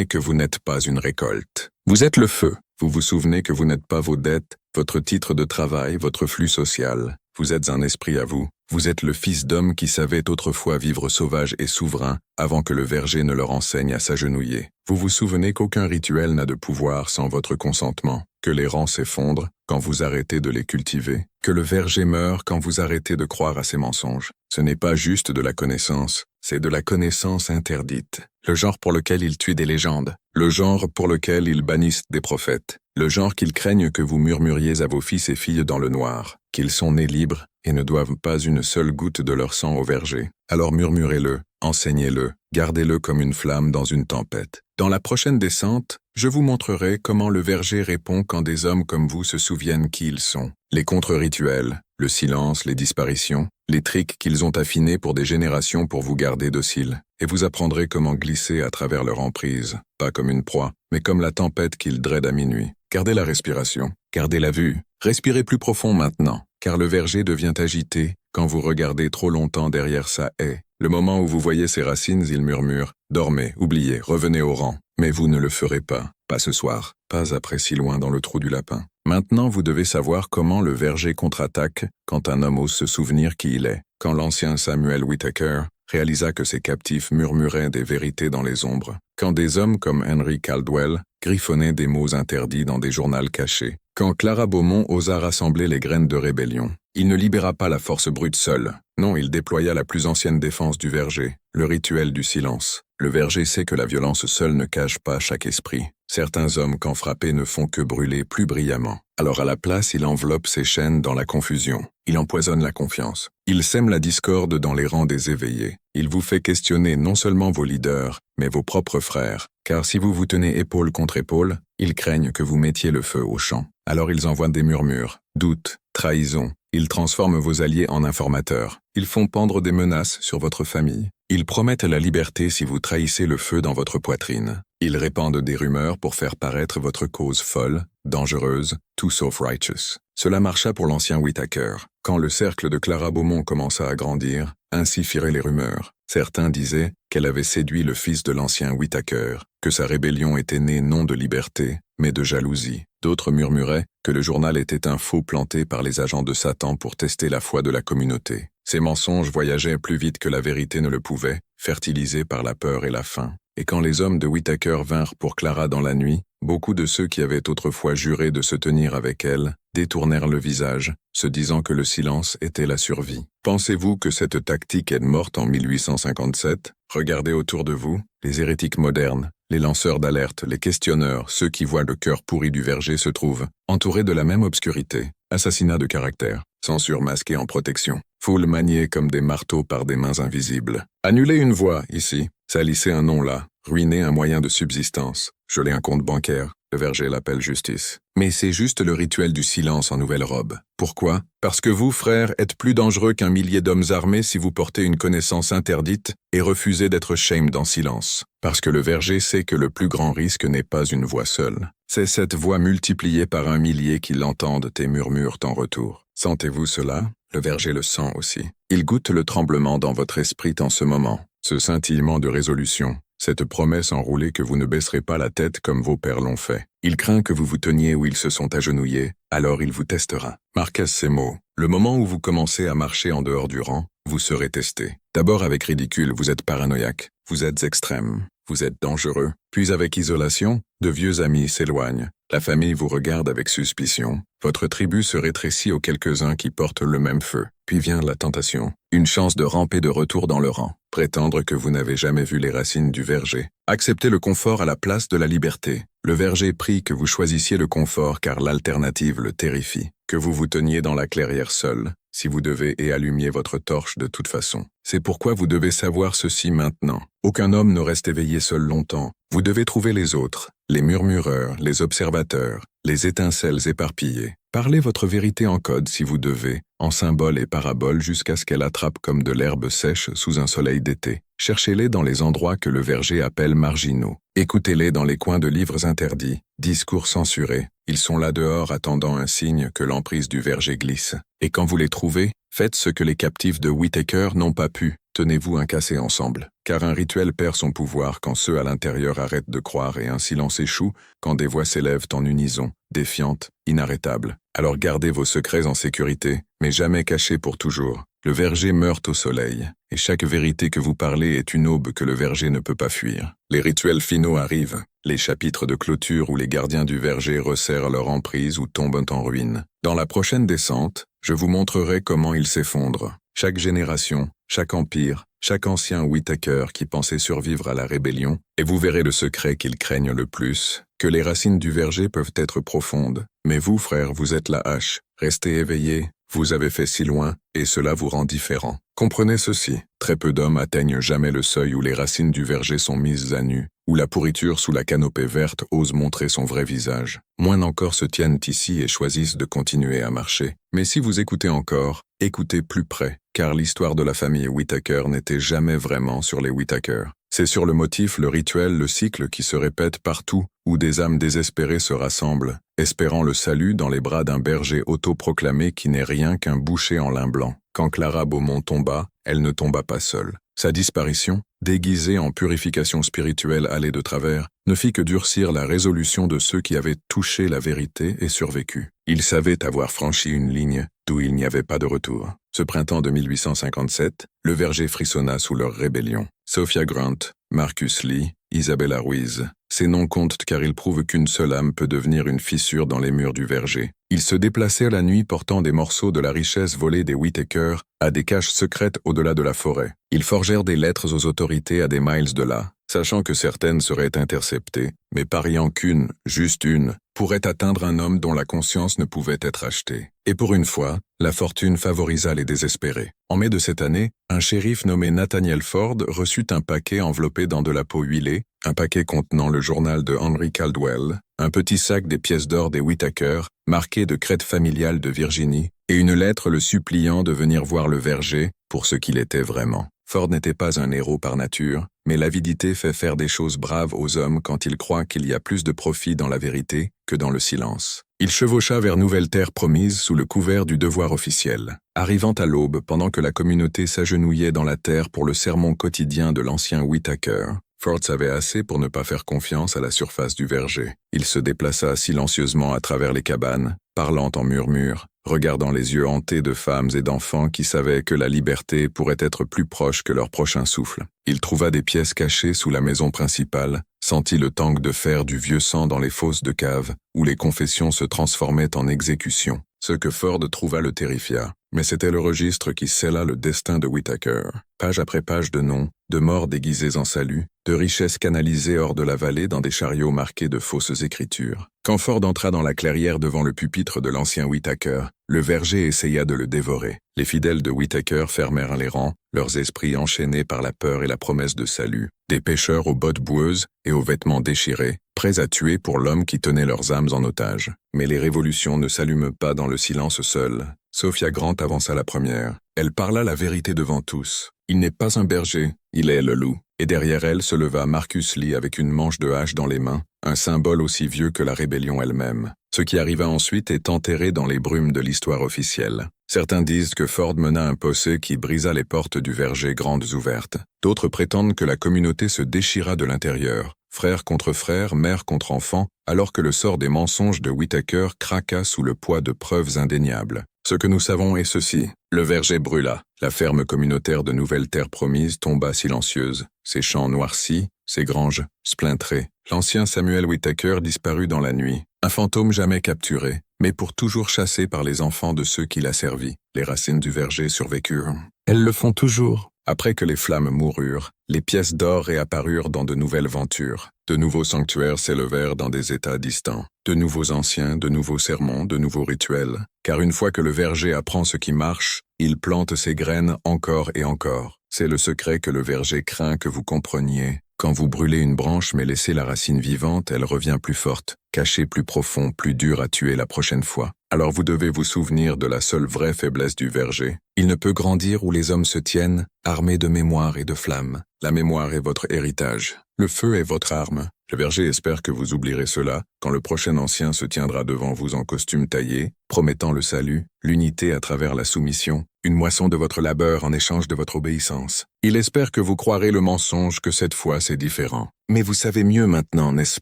que vous n'êtes pas une récolte. Vous êtes le feu. Vous vous souvenez que vous n'êtes pas vos dettes, votre titre de travail, votre flux social. Vous êtes un esprit à vous. Vous êtes le fils d'homme qui savait autrefois vivre sauvage et souverain avant que le verger ne leur enseigne à s'agenouiller. Vous vous souvenez qu'aucun rituel n'a de pouvoir sans votre consentement, que les rangs s'effondrent quand vous arrêtez de les cultiver, que le verger meurt quand vous arrêtez de croire à ses mensonges. Ce n'est pas juste de la connaissance, c'est de la connaissance interdite. Le genre pour lequel ils tuent des légendes, le genre pour lequel ils bannissent des prophètes, le genre qu'ils craignent que vous murmuriez à vos fils et filles dans le noir, qu'ils sont nés libres et ne doivent pas une seule goutte de leur sang au verger. Alors murmurez-le, enseignez-le, gardez-le comme une flamme dans une tempête. Dans la prochaine descente, je vous montrerai comment le verger répond quand des hommes comme vous se souviennent qui ils sont. Les contre-rituels, le silence, les disparitions, les tricks qu'ils ont affinés pour des générations pour vous garder docile. Et vous apprendrez comment glisser à travers leur emprise, pas comme une proie, mais comme la tempête qu'ils draident à minuit. Gardez la respiration, gardez la vue, respirez plus profond maintenant, car le verger devient agité quand vous regardez trop longtemps derrière sa haie. Le moment où vous voyez ses racines, il murmure « Dormez, oubliez, revenez au rang ». Mais vous ne le ferez pas ce soir, pas après si loin dans le trou du lapin. Maintenant, vous devez savoir comment le verger contre-attaque quand un homme ose se souvenir qui il est. Quand l'ancien Samuel Whittaker réalisa que ses captifs murmuraient des vérités dans les ombres, quand des hommes comme Henry Caldwell griffonnaient des mots interdits dans des journaux cachés, quand Clara Beaumont osa rassembler les graines de rébellion, il ne libéra pas la force brute seule. Non, il déploya la plus ancienne défense du verger, le rituel du silence. Le verger sait que la violence seule ne cache pas chaque esprit. Certains hommes, quand frappés, ne font que brûler plus brillamment. Alors à la place, il enveloppe ses chaînes dans la confusion. Il empoisonne la confiance. Il sème la discorde dans les rangs des éveillés. Il vous fait questionner non seulement vos leaders, mais vos propres frères. Car si vous vous tenez épaule contre épaule, ils craignent que vous mettiez le feu au champ. Alors ils envoient des murmures, doutes, trahisons. Ils transforment vos alliés en informateurs. Ils font pendre des menaces sur votre famille. Ils promettent la liberté si vous trahissez le feu dans votre poitrine. Ils répandent des rumeurs pour faire paraître votre cause folle, dangereuse, tout sauf righteous. Cela marcha pour l'ancien Whittaker. Quand le cercle de Clara Beaumont commença à grandir, ainsi firaient les rumeurs. Certains disaient qu'elle avait séduit le fils de l'ancien Whittaker, que sa rébellion était née non de liberté, mais de jalousie. D'autres murmuraient que le journal était un faux planté par les agents de Satan pour tester la foi de la communauté. Ces mensonges voyageaient plus vite que la vérité ne le pouvait, fertilisés par la peur et la faim. Et quand les hommes de Whittaker vinrent pour Clara dans la nuit, beaucoup de ceux qui avaient autrefois juré de se tenir avec elle détournèrent le visage, se disant que le silence était la survie. Pensez-vous que cette tactique est morte en 1857 ? Regardez autour de vous, les hérétiques modernes, les lanceurs d'alerte, les questionneurs, ceux qui voient le cœur pourri du verger se trouvent, entourés de la même obscurité. Assassinat de caractère, censure masquée en protection, foule maniée comme des marteaux par des mains invisibles. Annuler une voix, ici, salisser un nom là, ruiner un moyen de subsistance, geler un compte bancaire, le verger l'appelle justice. Mais c'est juste le rituel du silence en nouvelle robe. Pourquoi ? Parce que vous, frères, êtes plus dangereux qu'un millier d'hommes armés si vous portez une connaissance interdite et refusez d'être shamed en silence. Parce que le verger sait que le plus grand risque n'est pas une voix seule. C'est cette voix multipliée par un millier qui l'entendent et murmurent en retour. Sentez-vous cela ? Le verger le sent aussi. Il goûte le tremblement dans votre esprit en ce moment, ce scintillement de résolution, cette promesse enroulée que vous ne baisserez pas la tête comme vos pères l'ont fait. Il craint que vous vous teniez où ils se sont agenouillés, alors il vous testera. Marquez ces mots. Le moment où vous commencez à marcher en dehors du rang, vous serez testé. D'abord avec ridicule, vous êtes paranoïaque, vous êtes extrême, vous êtes dangereux. Puis avec isolation, de vieux amis s'éloignent. La famille vous regarde avec suspicion. Votre tribu se rétrécit aux quelques-uns qui portent le même feu. Puis vient la tentation. Une chance de ramper de retour dans le rang. Prétendre que vous n'avez jamais vu les racines du verger. Accepter le confort à la place de la liberté. Le verger prie que vous choisissiez le confort car l'alternative le terrifie. Que vous vous teniez dans la clairière seul, si vous devez et allumiez votre torche de toute façon. C'est pourquoi vous devez savoir ceci maintenant. Aucun homme ne reste éveillé seul longtemps. Vous devez trouver les autres, les murmureurs, les observateurs, les étincelles éparpillées. Parlez votre vérité en code si vous devez, en symboles et paraboles jusqu'à ce qu'elle attrape comme de l'herbe sèche sous un soleil d'été. Cherchez-les dans les endroits que le verger appelle marginaux. Écoutez-les dans les coins de livres interdits, discours censurés. Ils sont là dehors attendant un signe que l'emprise du verger glisse. Et quand vous les trouvez, faites ce que les captifs de Whittaker n'ont pas pu. Tenez-vous un café ensemble. Car un rituel perd son pouvoir quand ceux à l'intérieur arrêtent de croire et un silence échoue quand des voix s'élèvent en unison, défiantes, inarrêtables. Alors gardez vos secrets en sécurité, mais jamais cachés pour toujours. Le verger meurt au soleil, et chaque vérité que vous parlez est une aube que le verger ne peut pas fuir. Les rituels finaux arrivent, les chapitres de clôture où les gardiens du verger resserrent leur emprise ou tombent en ruine. Dans la prochaine descente, je vous montrerai comment ils s'effondrent. Chaque génération, chaque empire, chaque ancien Whittaker qui pensait survivre à la rébellion, et vous verrez le secret qu'ils craignent le plus, que les racines du verger peuvent être profondes. Mais vous, frères, vous êtes la hache. Restez éveillés, vous avez fait si loin, et cela vous rend différent. Comprenez ceci, très peu d'hommes atteignent jamais le seuil où les racines du verger sont mises à nu, où la pourriture sous la canopée verte ose montrer son vrai visage. Moins encore se tiennent ici et choisissent de continuer à marcher. Mais si vous écoutez encore, écoutez plus près, car l'histoire de la famille Whittaker n'était jamais vraiment sur les Whittaker. C'est sur le motif, le rituel, le cycle qui se répète partout, où des âmes désespérées se rassemblent, espérant le salut dans les bras d'un berger autoproclamé qui n'est rien qu'un boucher en lin blanc. Quand Clara Beaumont tomba, elle ne tomba pas seule. Sa disparition, déguisée en purification spirituelle allée de travers, ne fit que durcir la résolution de ceux qui avaient touché la vérité et survécu. Ils savaient avoir franchi une ligne d'où il n'y avait pas de retour. Ce printemps de 1857, le verger frissonna sous leur rébellion. Sophia Grant, Marcus Lee, Isabella Ruiz. Ces noms comptent car ils prouvent qu'une seule âme peut devenir une fissure dans les murs du verger. Ils se déplaçaient la nuit portant des morceaux de la richesse volée des Whittaker à des caches secrètes au-delà de la forêt. Ils forgèrent des lettres aux autorités à des miles de là, sachant que certaines seraient interceptées, mais pariant qu'une, juste une, pourrait atteindre un homme dont la conscience ne pouvait être achetée. Et pour une fois, la fortune favorisa les désespérés. En mai de cette année, un shérif nommé Nathaniel Ford reçut un paquet enveloppé dans de la peau huilée, un paquet contenant le journal de Henry Caldwell, un petit sac des pièces d'or des Whittaker, marqué de crête familiale de Virginie, et une lettre le suppliant de venir voir le verger pour ce qu'il était vraiment. Ford n'était pas un héros par nature, mais l'avidité fait faire des choses braves aux hommes quand ils croient qu'il y a plus de profit dans la vérité que dans le silence. Il chevaucha vers Nouvelle Terre Promise sous le couvert du devoir officiel. Arrivant à l'aube pendant que la communauté s'agenouillait dans la terre pour le sermon quotidien de l'ancien Whittaker, Ford savait assez pour ne pas faire confiance à la surface du verger. Il se déplaça silencieusement à travers les cabanes, parlant en murmure, regardant les yeux hantés de femmes et d'enfants qui savaient que la liberté pourrait être plus proche que leur prochain souffle. Il trouva des pièces cachées sous la maison principale, sentit le tank de fer du vieux sang dans les fosses de cave, où les confessions se transformaient en exécutions. Ce que Ford trouva le terrifia, mais c'était le registre qui scella le destin de Whittaker. Page après page de noms, de morts déguisés en salut, de richesses canalisées hors de la vallée dans des chariots marqués de fausses écritures. Quand Ford entra dans la clairière devant le pupitre de l'ancien Whittaker, le verger essaya de le dévorer. Les fidèles de Whittaker fermèrent les rangs, leurs esprits enchaînés par la peur et la promesse de salut, des pêcheurs aux bottes boueuses et aux vêtements déchirés, prêts à tuer pour l'homme qui tenait leurs âmes en otage. Mais les révolutions ne s'allument pas dans le silence seul. Sophia Grant avança la première. Elle parla la vérité devant tous. Il n'est pas un berger, il est le loup. Et derrière elle se leva Marcus Lee avec une manche de hache dans les mains, un symbole aussi vieux que la rébellion elle-même. Ce qui arriva ensuite est enterré dans les brumes de l'histoire officielle. Certains disent que Ford mena un procès qui brisa les portes du verger grandes ouvertes. D'autres prétendent que la communauté se déchira de l'intérieur, frères contre frères, mère contre enfants, alors que le sort des mensonges de Whittaker craqua sous le poids de preuves indéniables. Ce que nous savons est ceci. Le verger brûla. La ferme communautaire de Nouvelle Terre Promise tomba silencieuse. Ses champs noircis, ses granges splintrées. L'ancien Samuel Whittaker disparut dans la nuit. Un fantôme jamais capturé, mais pour toujours chassé par les enfants de ceux qui l'a servi. Les racines du verger survécurent. Elles le font toujours. Après que les flammes moururent, les pièces d'or réapparurent dans de nouvelles ventures. De nouveaux sanctuaires s'élevèrent dans des états distants. De nouveaux anciens, de nouveaux sermons, de nouveaux rituels. Car une fois que le verger apprend ce qui marche, il plante ses graines encore et encore. C'est le secret que le verger craint que vous compreniez. Quand vous brûlez une branche mais laissez la racine vivante, elle revient plus forte, cachée plus profond, plus dure à tuer la prochaine fois. Alors vous devez vous souvenir de la seule vraie faiblesse du verger. Il ne peut grandir où les hommes se tiennent, armés de mémoire et de flammes. La mémoire est votre héritage. Le feu est votre arme. Le verger espère que vous oublierez cela quand le prochain ancien se tiendra devant vous en costume taillé, promettant le salut, l'unité à travers la soumission, une moisson de votre labeur en échange de votre obéissance. Il espère que vous croirez le mensonge que cette fois c'est différent. Mais vous savez mieux maintenant, n'est-ce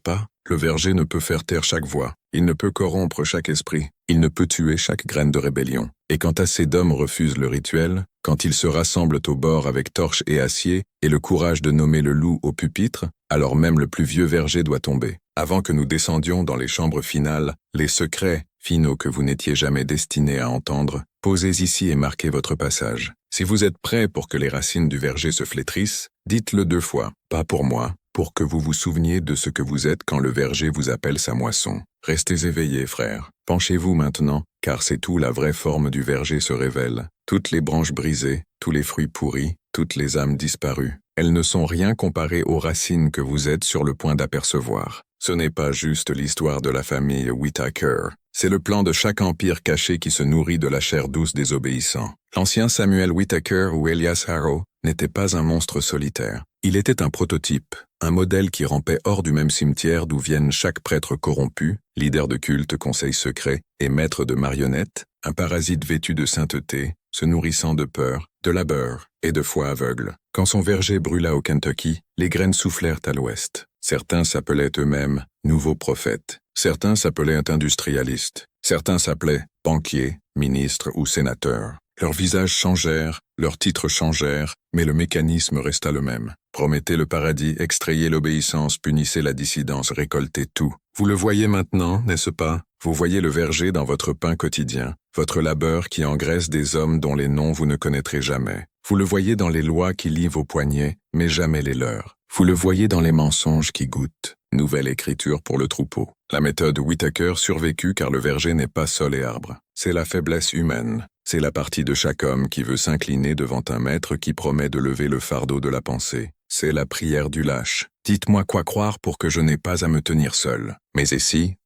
pas? Le verger ne peut faire taire chaque voix. Il ne peut corrompre chaque esprit. Il ne peut tuer chaque graine de rébellion. Et quand assez d'hommes refusent le rituel, quand ils se rassemblent au bord avec torches et acier, et le courage de nommer le loup au pupitre, alors même le plus vieux verger doit tomber. Avant que nous descendions dans les chambres finales, les secrets, finaux que vous n'étiez jamais destinés à entendre, posez ici et marquez votre passage. Si vous êtes prêts pour que les racines du verger se flétrissent, dites-le 2 fois, pas pour moi, pour que vous vous souveniez de ce que vous êtes quand le verger vous appelle sa moisson. Restez éveillés, frères. Penchez-vous maintenant, car c'est où la vraie forme du verger se révèle. Toutes les branches brisées, tous les fruits pourris, toutes les âmes disparues. Elles ne sont rien comparées aux racines que vous êtes sur le point d'apercevoir. Ce n'est pas juste l'histoire de la famille Whittaker. C'est le plan de chaque empire caché qui se nourrit de la chair douce des obéissants. L'ancien Samuel Whittaker ou Elias Harrow n'était pas un monstre solitaire. Il était un prototype, un modèle qui rampait hors du même cimetière d'où viennent chaque prêtre corrompu, leader de culte, conseil secret et maître de marionnettes, un parasite vêtu de sainteté, se nourrissant de peur, de labeur et de foi aveugle. Quand son verger brûla au Kentucky, les graines soufflèrent à l'ouest. Certains s'appelaient eux-mêmes nouveaux prophètes. Certains s'appelaient industrialistes. Certains s'appelaient banquiers, ministres ou sénateurs. Leurs visages changèrent, leurs titres changèrent, mais le mécanisme resta le même. Promettez le paradis, extrayez l'obéissance, punissez la dissidence, récoltez tout. Vous le voyez maintenant, n'est-ce pas? Vous voyez le verger dans votre pain quotidien, votre labeur qui engraisse des hommes dont les noms vous ne connaîtrez jamais. Vous le voyez dans les lois qui lient vos poignets, mais jamais les leurs. Vous le voyez dans les mensonges qui goûtent. Nouvelle écriture pour le troupeau. La méthode Whittaker survécut car le verger n'est pas sol et arbre. C'est la faiblesse humaine. C'est la partie de chaque homme qui veut s'incliner devant un maître qui promet de lever le fardeau de la pensée. C'est la prière du lâche. Dites-moi quoi croire pour que je n'ai pas à me tenir seul. Mais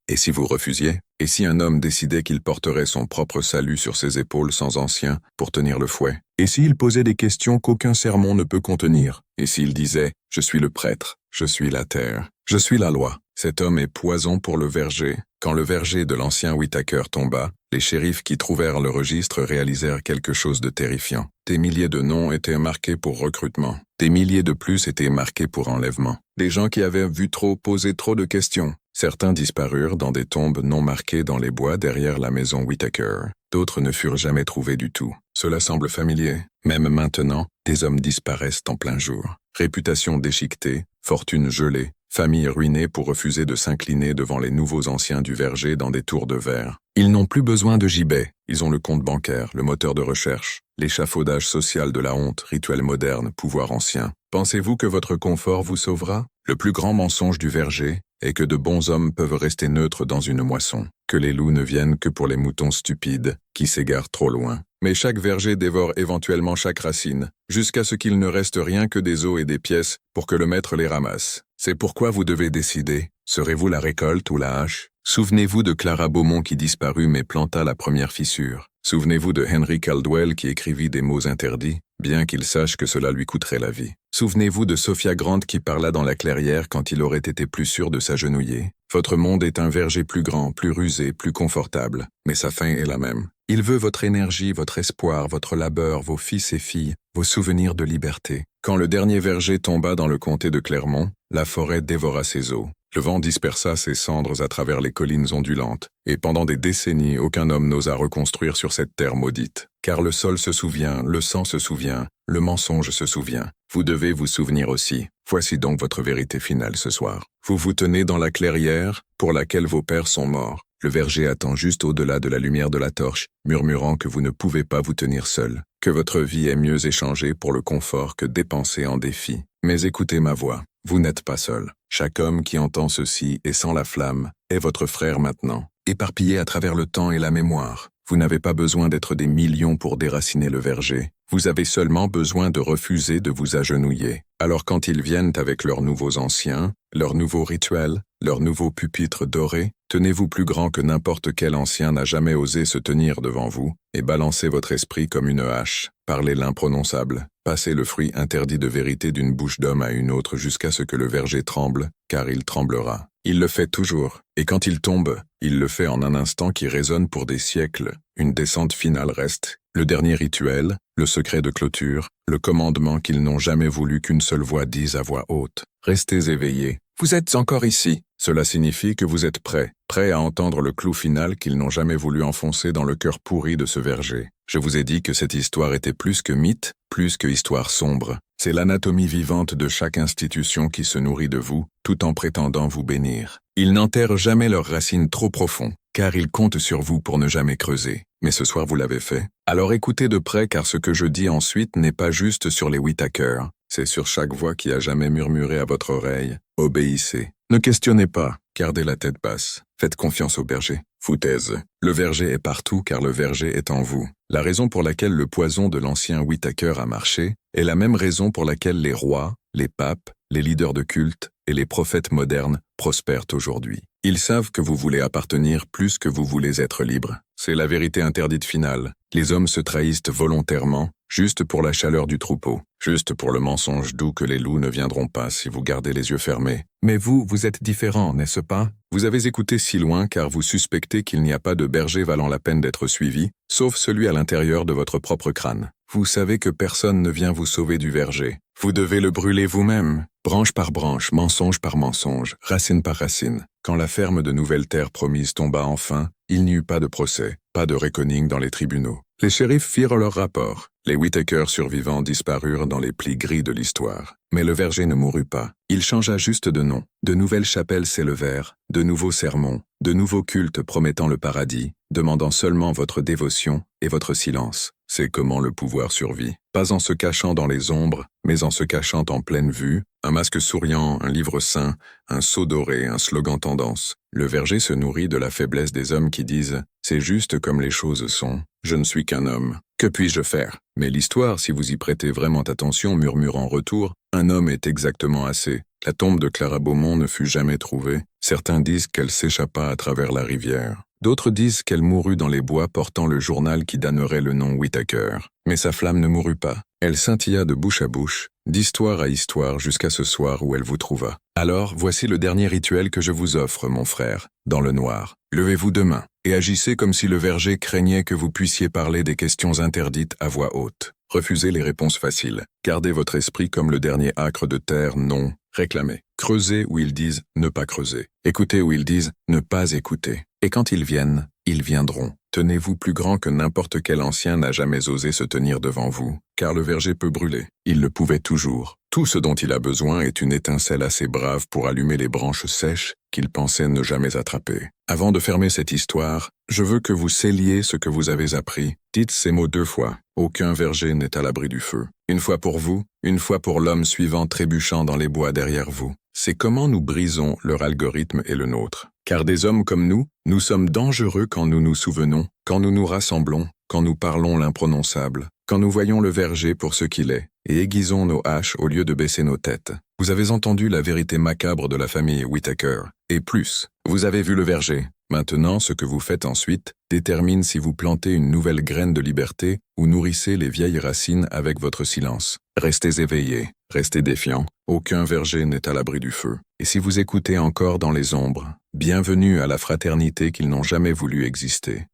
et si vous refusiez? Et si un homme décidait qu'il porterait son propre salut sur ses épaules sans ancien pour tenir le fouet? Et s'il posait des questions qu'aucun sermon ne peut contenir? Et s'il disait « Je suis le prêtre, je suis la terre, je suis la loi ». Cet homme est poison pour le verger. Quand le verger de l'ancien Whittaker tomba, les shérifs qui trouvèrent le registre réalisèrent quelque chose de terrifiant. Des milliers de noms étaient marqués pour recrutement. Des milliers de plus étaient marqués pour enlèvement. Des gens qui avaient vu trop posaient trop de questions. Certains disparurent dans des tombes non marquées dans les bois derrière la maison Whittaker. D'autres ne furent jamais trouvés du tout. Cela semble familier. Même maintenant, des hommes disparaissent en plein jour. Réputation déchiquetée, fortune gelée, famille ruinée pour refuser de s'incliner devant les nouveaux anciens du verger dans des tours de verre. Ils n'ont plus besoin de gibet. Ils ont le compte bancaire, le moteur de recherche, l'échafaudage social de la honte, rituel moderne, pouvoir ancien. Pensez-vous que votre confort vous sauvera? Le plus grand mensonge du verger est que de bons hommes peuvent rester neutres dans une moisson, que les loups ne viennent que pour les moutons stupides qui s'égarent trop loin. Mais chaque verger dévore éventuellement chaque racine, jusqu'à ce qu'il ne reste rien que des os et des pièces pour que le maître les ramasse. C'est pourquoi vous devez décider. Serez-vous la récolte ou la hache? Souvenez-vous de Clara Beaumont qui disparut mais planta la première fissure. Souvenez-vous de Henry Caldwell qui écrivit des mots interdits, bien qu'il sache que cela lui coûterait la vie. Souvenez-vous de Sophia Grant qui parla dans la clairière quand il aurait été plus sûr de s'agenouiller. Votre monde est un verger plus grand, plus rusé, plus confortable, mais sa fin est la même. Il veut votre énergie, votre espoir, votre labeur, vos fils et filles, vos souvenirs de liberté. Quand le dernier verger tomba dans le comté de Clermont, la forêt dévora ses eaux. Le vent dispersa ses cendres à travers les collines ondulantes, et pendant des décennies, aucun homme n'osa reconstruire sur cette terre maudite. Car le sol se souvient, le sang se souvient, le mensonge se souvient. Vous devez vous souvenir aussi. Voici donc votre vérité finale ce soir. Vous vous tenez dans la clairière pour laquelle vos pères sont morts. Le verger attend juste au-delà de la lumière de la torche, murmurant que vous ne pouvez pas vous tenir seul, que votre vie est mieux échangée pour le confort que dépensée en défis. Mais écoutez ma voix, vous n'êtes pas seul. Chaque homme qui entend ceci et sent la flamme est votre frère maintenant, éparpillé à travers le temps et la mémoire. Vous n'avez pas besoin d'être des millions pour déraciner le verger. Vous avez seulement besoin de refuser de vous agenouiller. Alors quand ils viennent avec leurs nouveaux anciens, leurs nouveaux rituels, leurs nouveaux pupitres dorés, tenez-vous plus grand que n'importe quel ancien n'a jamais osé se tenir devant vous, et balancez votre esprit comme une hache. Parlez l'imprononçable. Passez le fruit interdit de vérité d'une bouche d'homme à une autre jusqu'à ce que le verger tremble, car il tremblera. Il le fait toujours, et quand il tombe, il le fait en un instant qui résonne pour des siècles. Une descente finale reste, le dernier rituel, le secret de clôture, le commandement qu'ils n'ont jamais voulu qu'une seule voix dise à voix haute. Restez éveillés. Vous êtes encore ici. Cela signifie que vous êtes prêts à entendre le clou final qu'ils n'ont jamais voulu enfoncer dans le cœur pourri de ce verger. Je vous ai dit que cette histoire était plus que mythe, plus que histoire sombre. C'est l'anatomie vivante de chaque institution qui se nourrit de vous, tout en prétendant vous bénir. Ils n'enterrent jamais leurs racines trop profond, car ils comptent sur vous pour ne jamais creuser. Mais ce soir vous l'avez fait. Alors écoutez de près car ce que je dis ensuite n'est pas juste sur les Whittaker. C'est sur chaque voix qui a jamais murmuré à votre oreille. Obéissez. Ne questionnez pas. Gardez la tête basse. Faites confiance au berger. Foutaise. Le verger est partout car le verger est en vous. La raison pour laquelle le poison de l'ancien Whittaker a marché est la même raison pour laquelle les rois, les papes, les leaders de culte et les prophètes modernes prospèrent aujourd'hui. Ils savent que vous voulez appartenir plus que vous voulez être libre. C'est la vérité interdite finale. Les hommes se trahissent volontairement, juste pour la chaleur du troupeau, juste pour le mensonge doux que les loups ne viendront pas si vous gardez les yeux fermés. Mais vous êtes différent, n'est-ce pas? Vous avez écouté si loin car vous suspectez qu'il n'y a pas de berger valant la peine d'être suivi, sauf celui à l'intérieur de votre propre crâne. Vous savez que personne ne vient vous sauver du verger. Vous devez le brûler vous-même, branche par branche, mensonge par mensonge, racine par racine. Quand la ferme de Nouvelle Terre promise tomba enfin, il n'y eut pas de procès, pas de reckoning dans les tribunaux. Les shérifs firent leur rapport. Les Whittaker survivants disparurent dans les plis gris de l'histoire. Mais le verger ne mourut pas. Il changea juste de nom. De nouvelles chapelles s'élevèrent, de nouveaux sermons, de nouveaux cultes promettant le paradis, demandant seulement votre dévotion et votre silence. C'est comment le pouvoir survit. Pas en se cachant dans les ombres, mais en se cachant en pleine vue, un masque souriant, un livre saint, un sceau doré, un slogan tendance. Le verger se nourrit de la faiblesse des hommes qui disent « C'est juste comme les choses sont, je ne suis qu'un homme, que puis-je faire ?» Mais l'histoire, si vous y prêtez vraiment attention, murmure en retour « Un homme est exactement assez. La tombe de Clara Beaumont ne fut jamais trouvée. Certains disent qu'elle s'échappa à travers la rivière. D'autres disent qu'elle mourut dans les bois portant le journal qui donnerait le nom Whittaker. Mais sa flamme ne mourut pas. Elle scintilla de bouche à bouche, d'histoire à histoire jusqu'à ce soir où elle vous trouva. Alors, voici le dernier rituel que je vous offre, mon frère, dans le noir. Levez-vous demain et agissez comme si le verger craignait que vous puissiez parler des questions interdites à voix haute. Refusez les réponses faciles. Gardez votre esprit comme le dernier acre de terre non réclamé. Creusez où ils disent ne pas creuser. Écoutez où ils disent ne pas écouter. Et quand ils viennent, ils viendront. Tenez-vous plus grand que n'importe quel ancien n'a jamais osé se tenir devant vous, car le verger peut brûler. Il le pouvait toujours. Tout ce dont il a besoin est une étincelle assez brave pour allumer les branches sèches qu'il pensait ne jamais attraper. Avant de fermer cette histoire, je veux que vous scelliez ce que vous avez appris. Dites ces mots 2 fois. Aucun verger n'est à l'abri du feu. Une fois pour vous, une fois pour l'homme suivant trébuchant dans les bois derrière vous. C'est comment nous brisons leur algorithme et le nôtre. Car des hommes comme nous sommes dangereux quand nous nous souvenons, quand nous nous rassemblons, quand nous parlons l'imprononçable, quand nous voyons le verger pour ce qu'il est, et aiguisons nos haches au lieu de baisser nos têtes. Vous avez entendu la vérité macabre de la famille Whittaker, et plus, vous avez vu le verger. Maintenant, ce que vous faites ensuite détermine si vous plantez une nouvelle graine de liberté ou nourrissez les vieilles racines avec votre silence. Restez éveillés, restez défiants, aucun verger n'est à l'abri du feu. Et si vous écoutez encore dans les ombres, bienvenue à la fraternité qu'ils n'ont jamais voulu exister.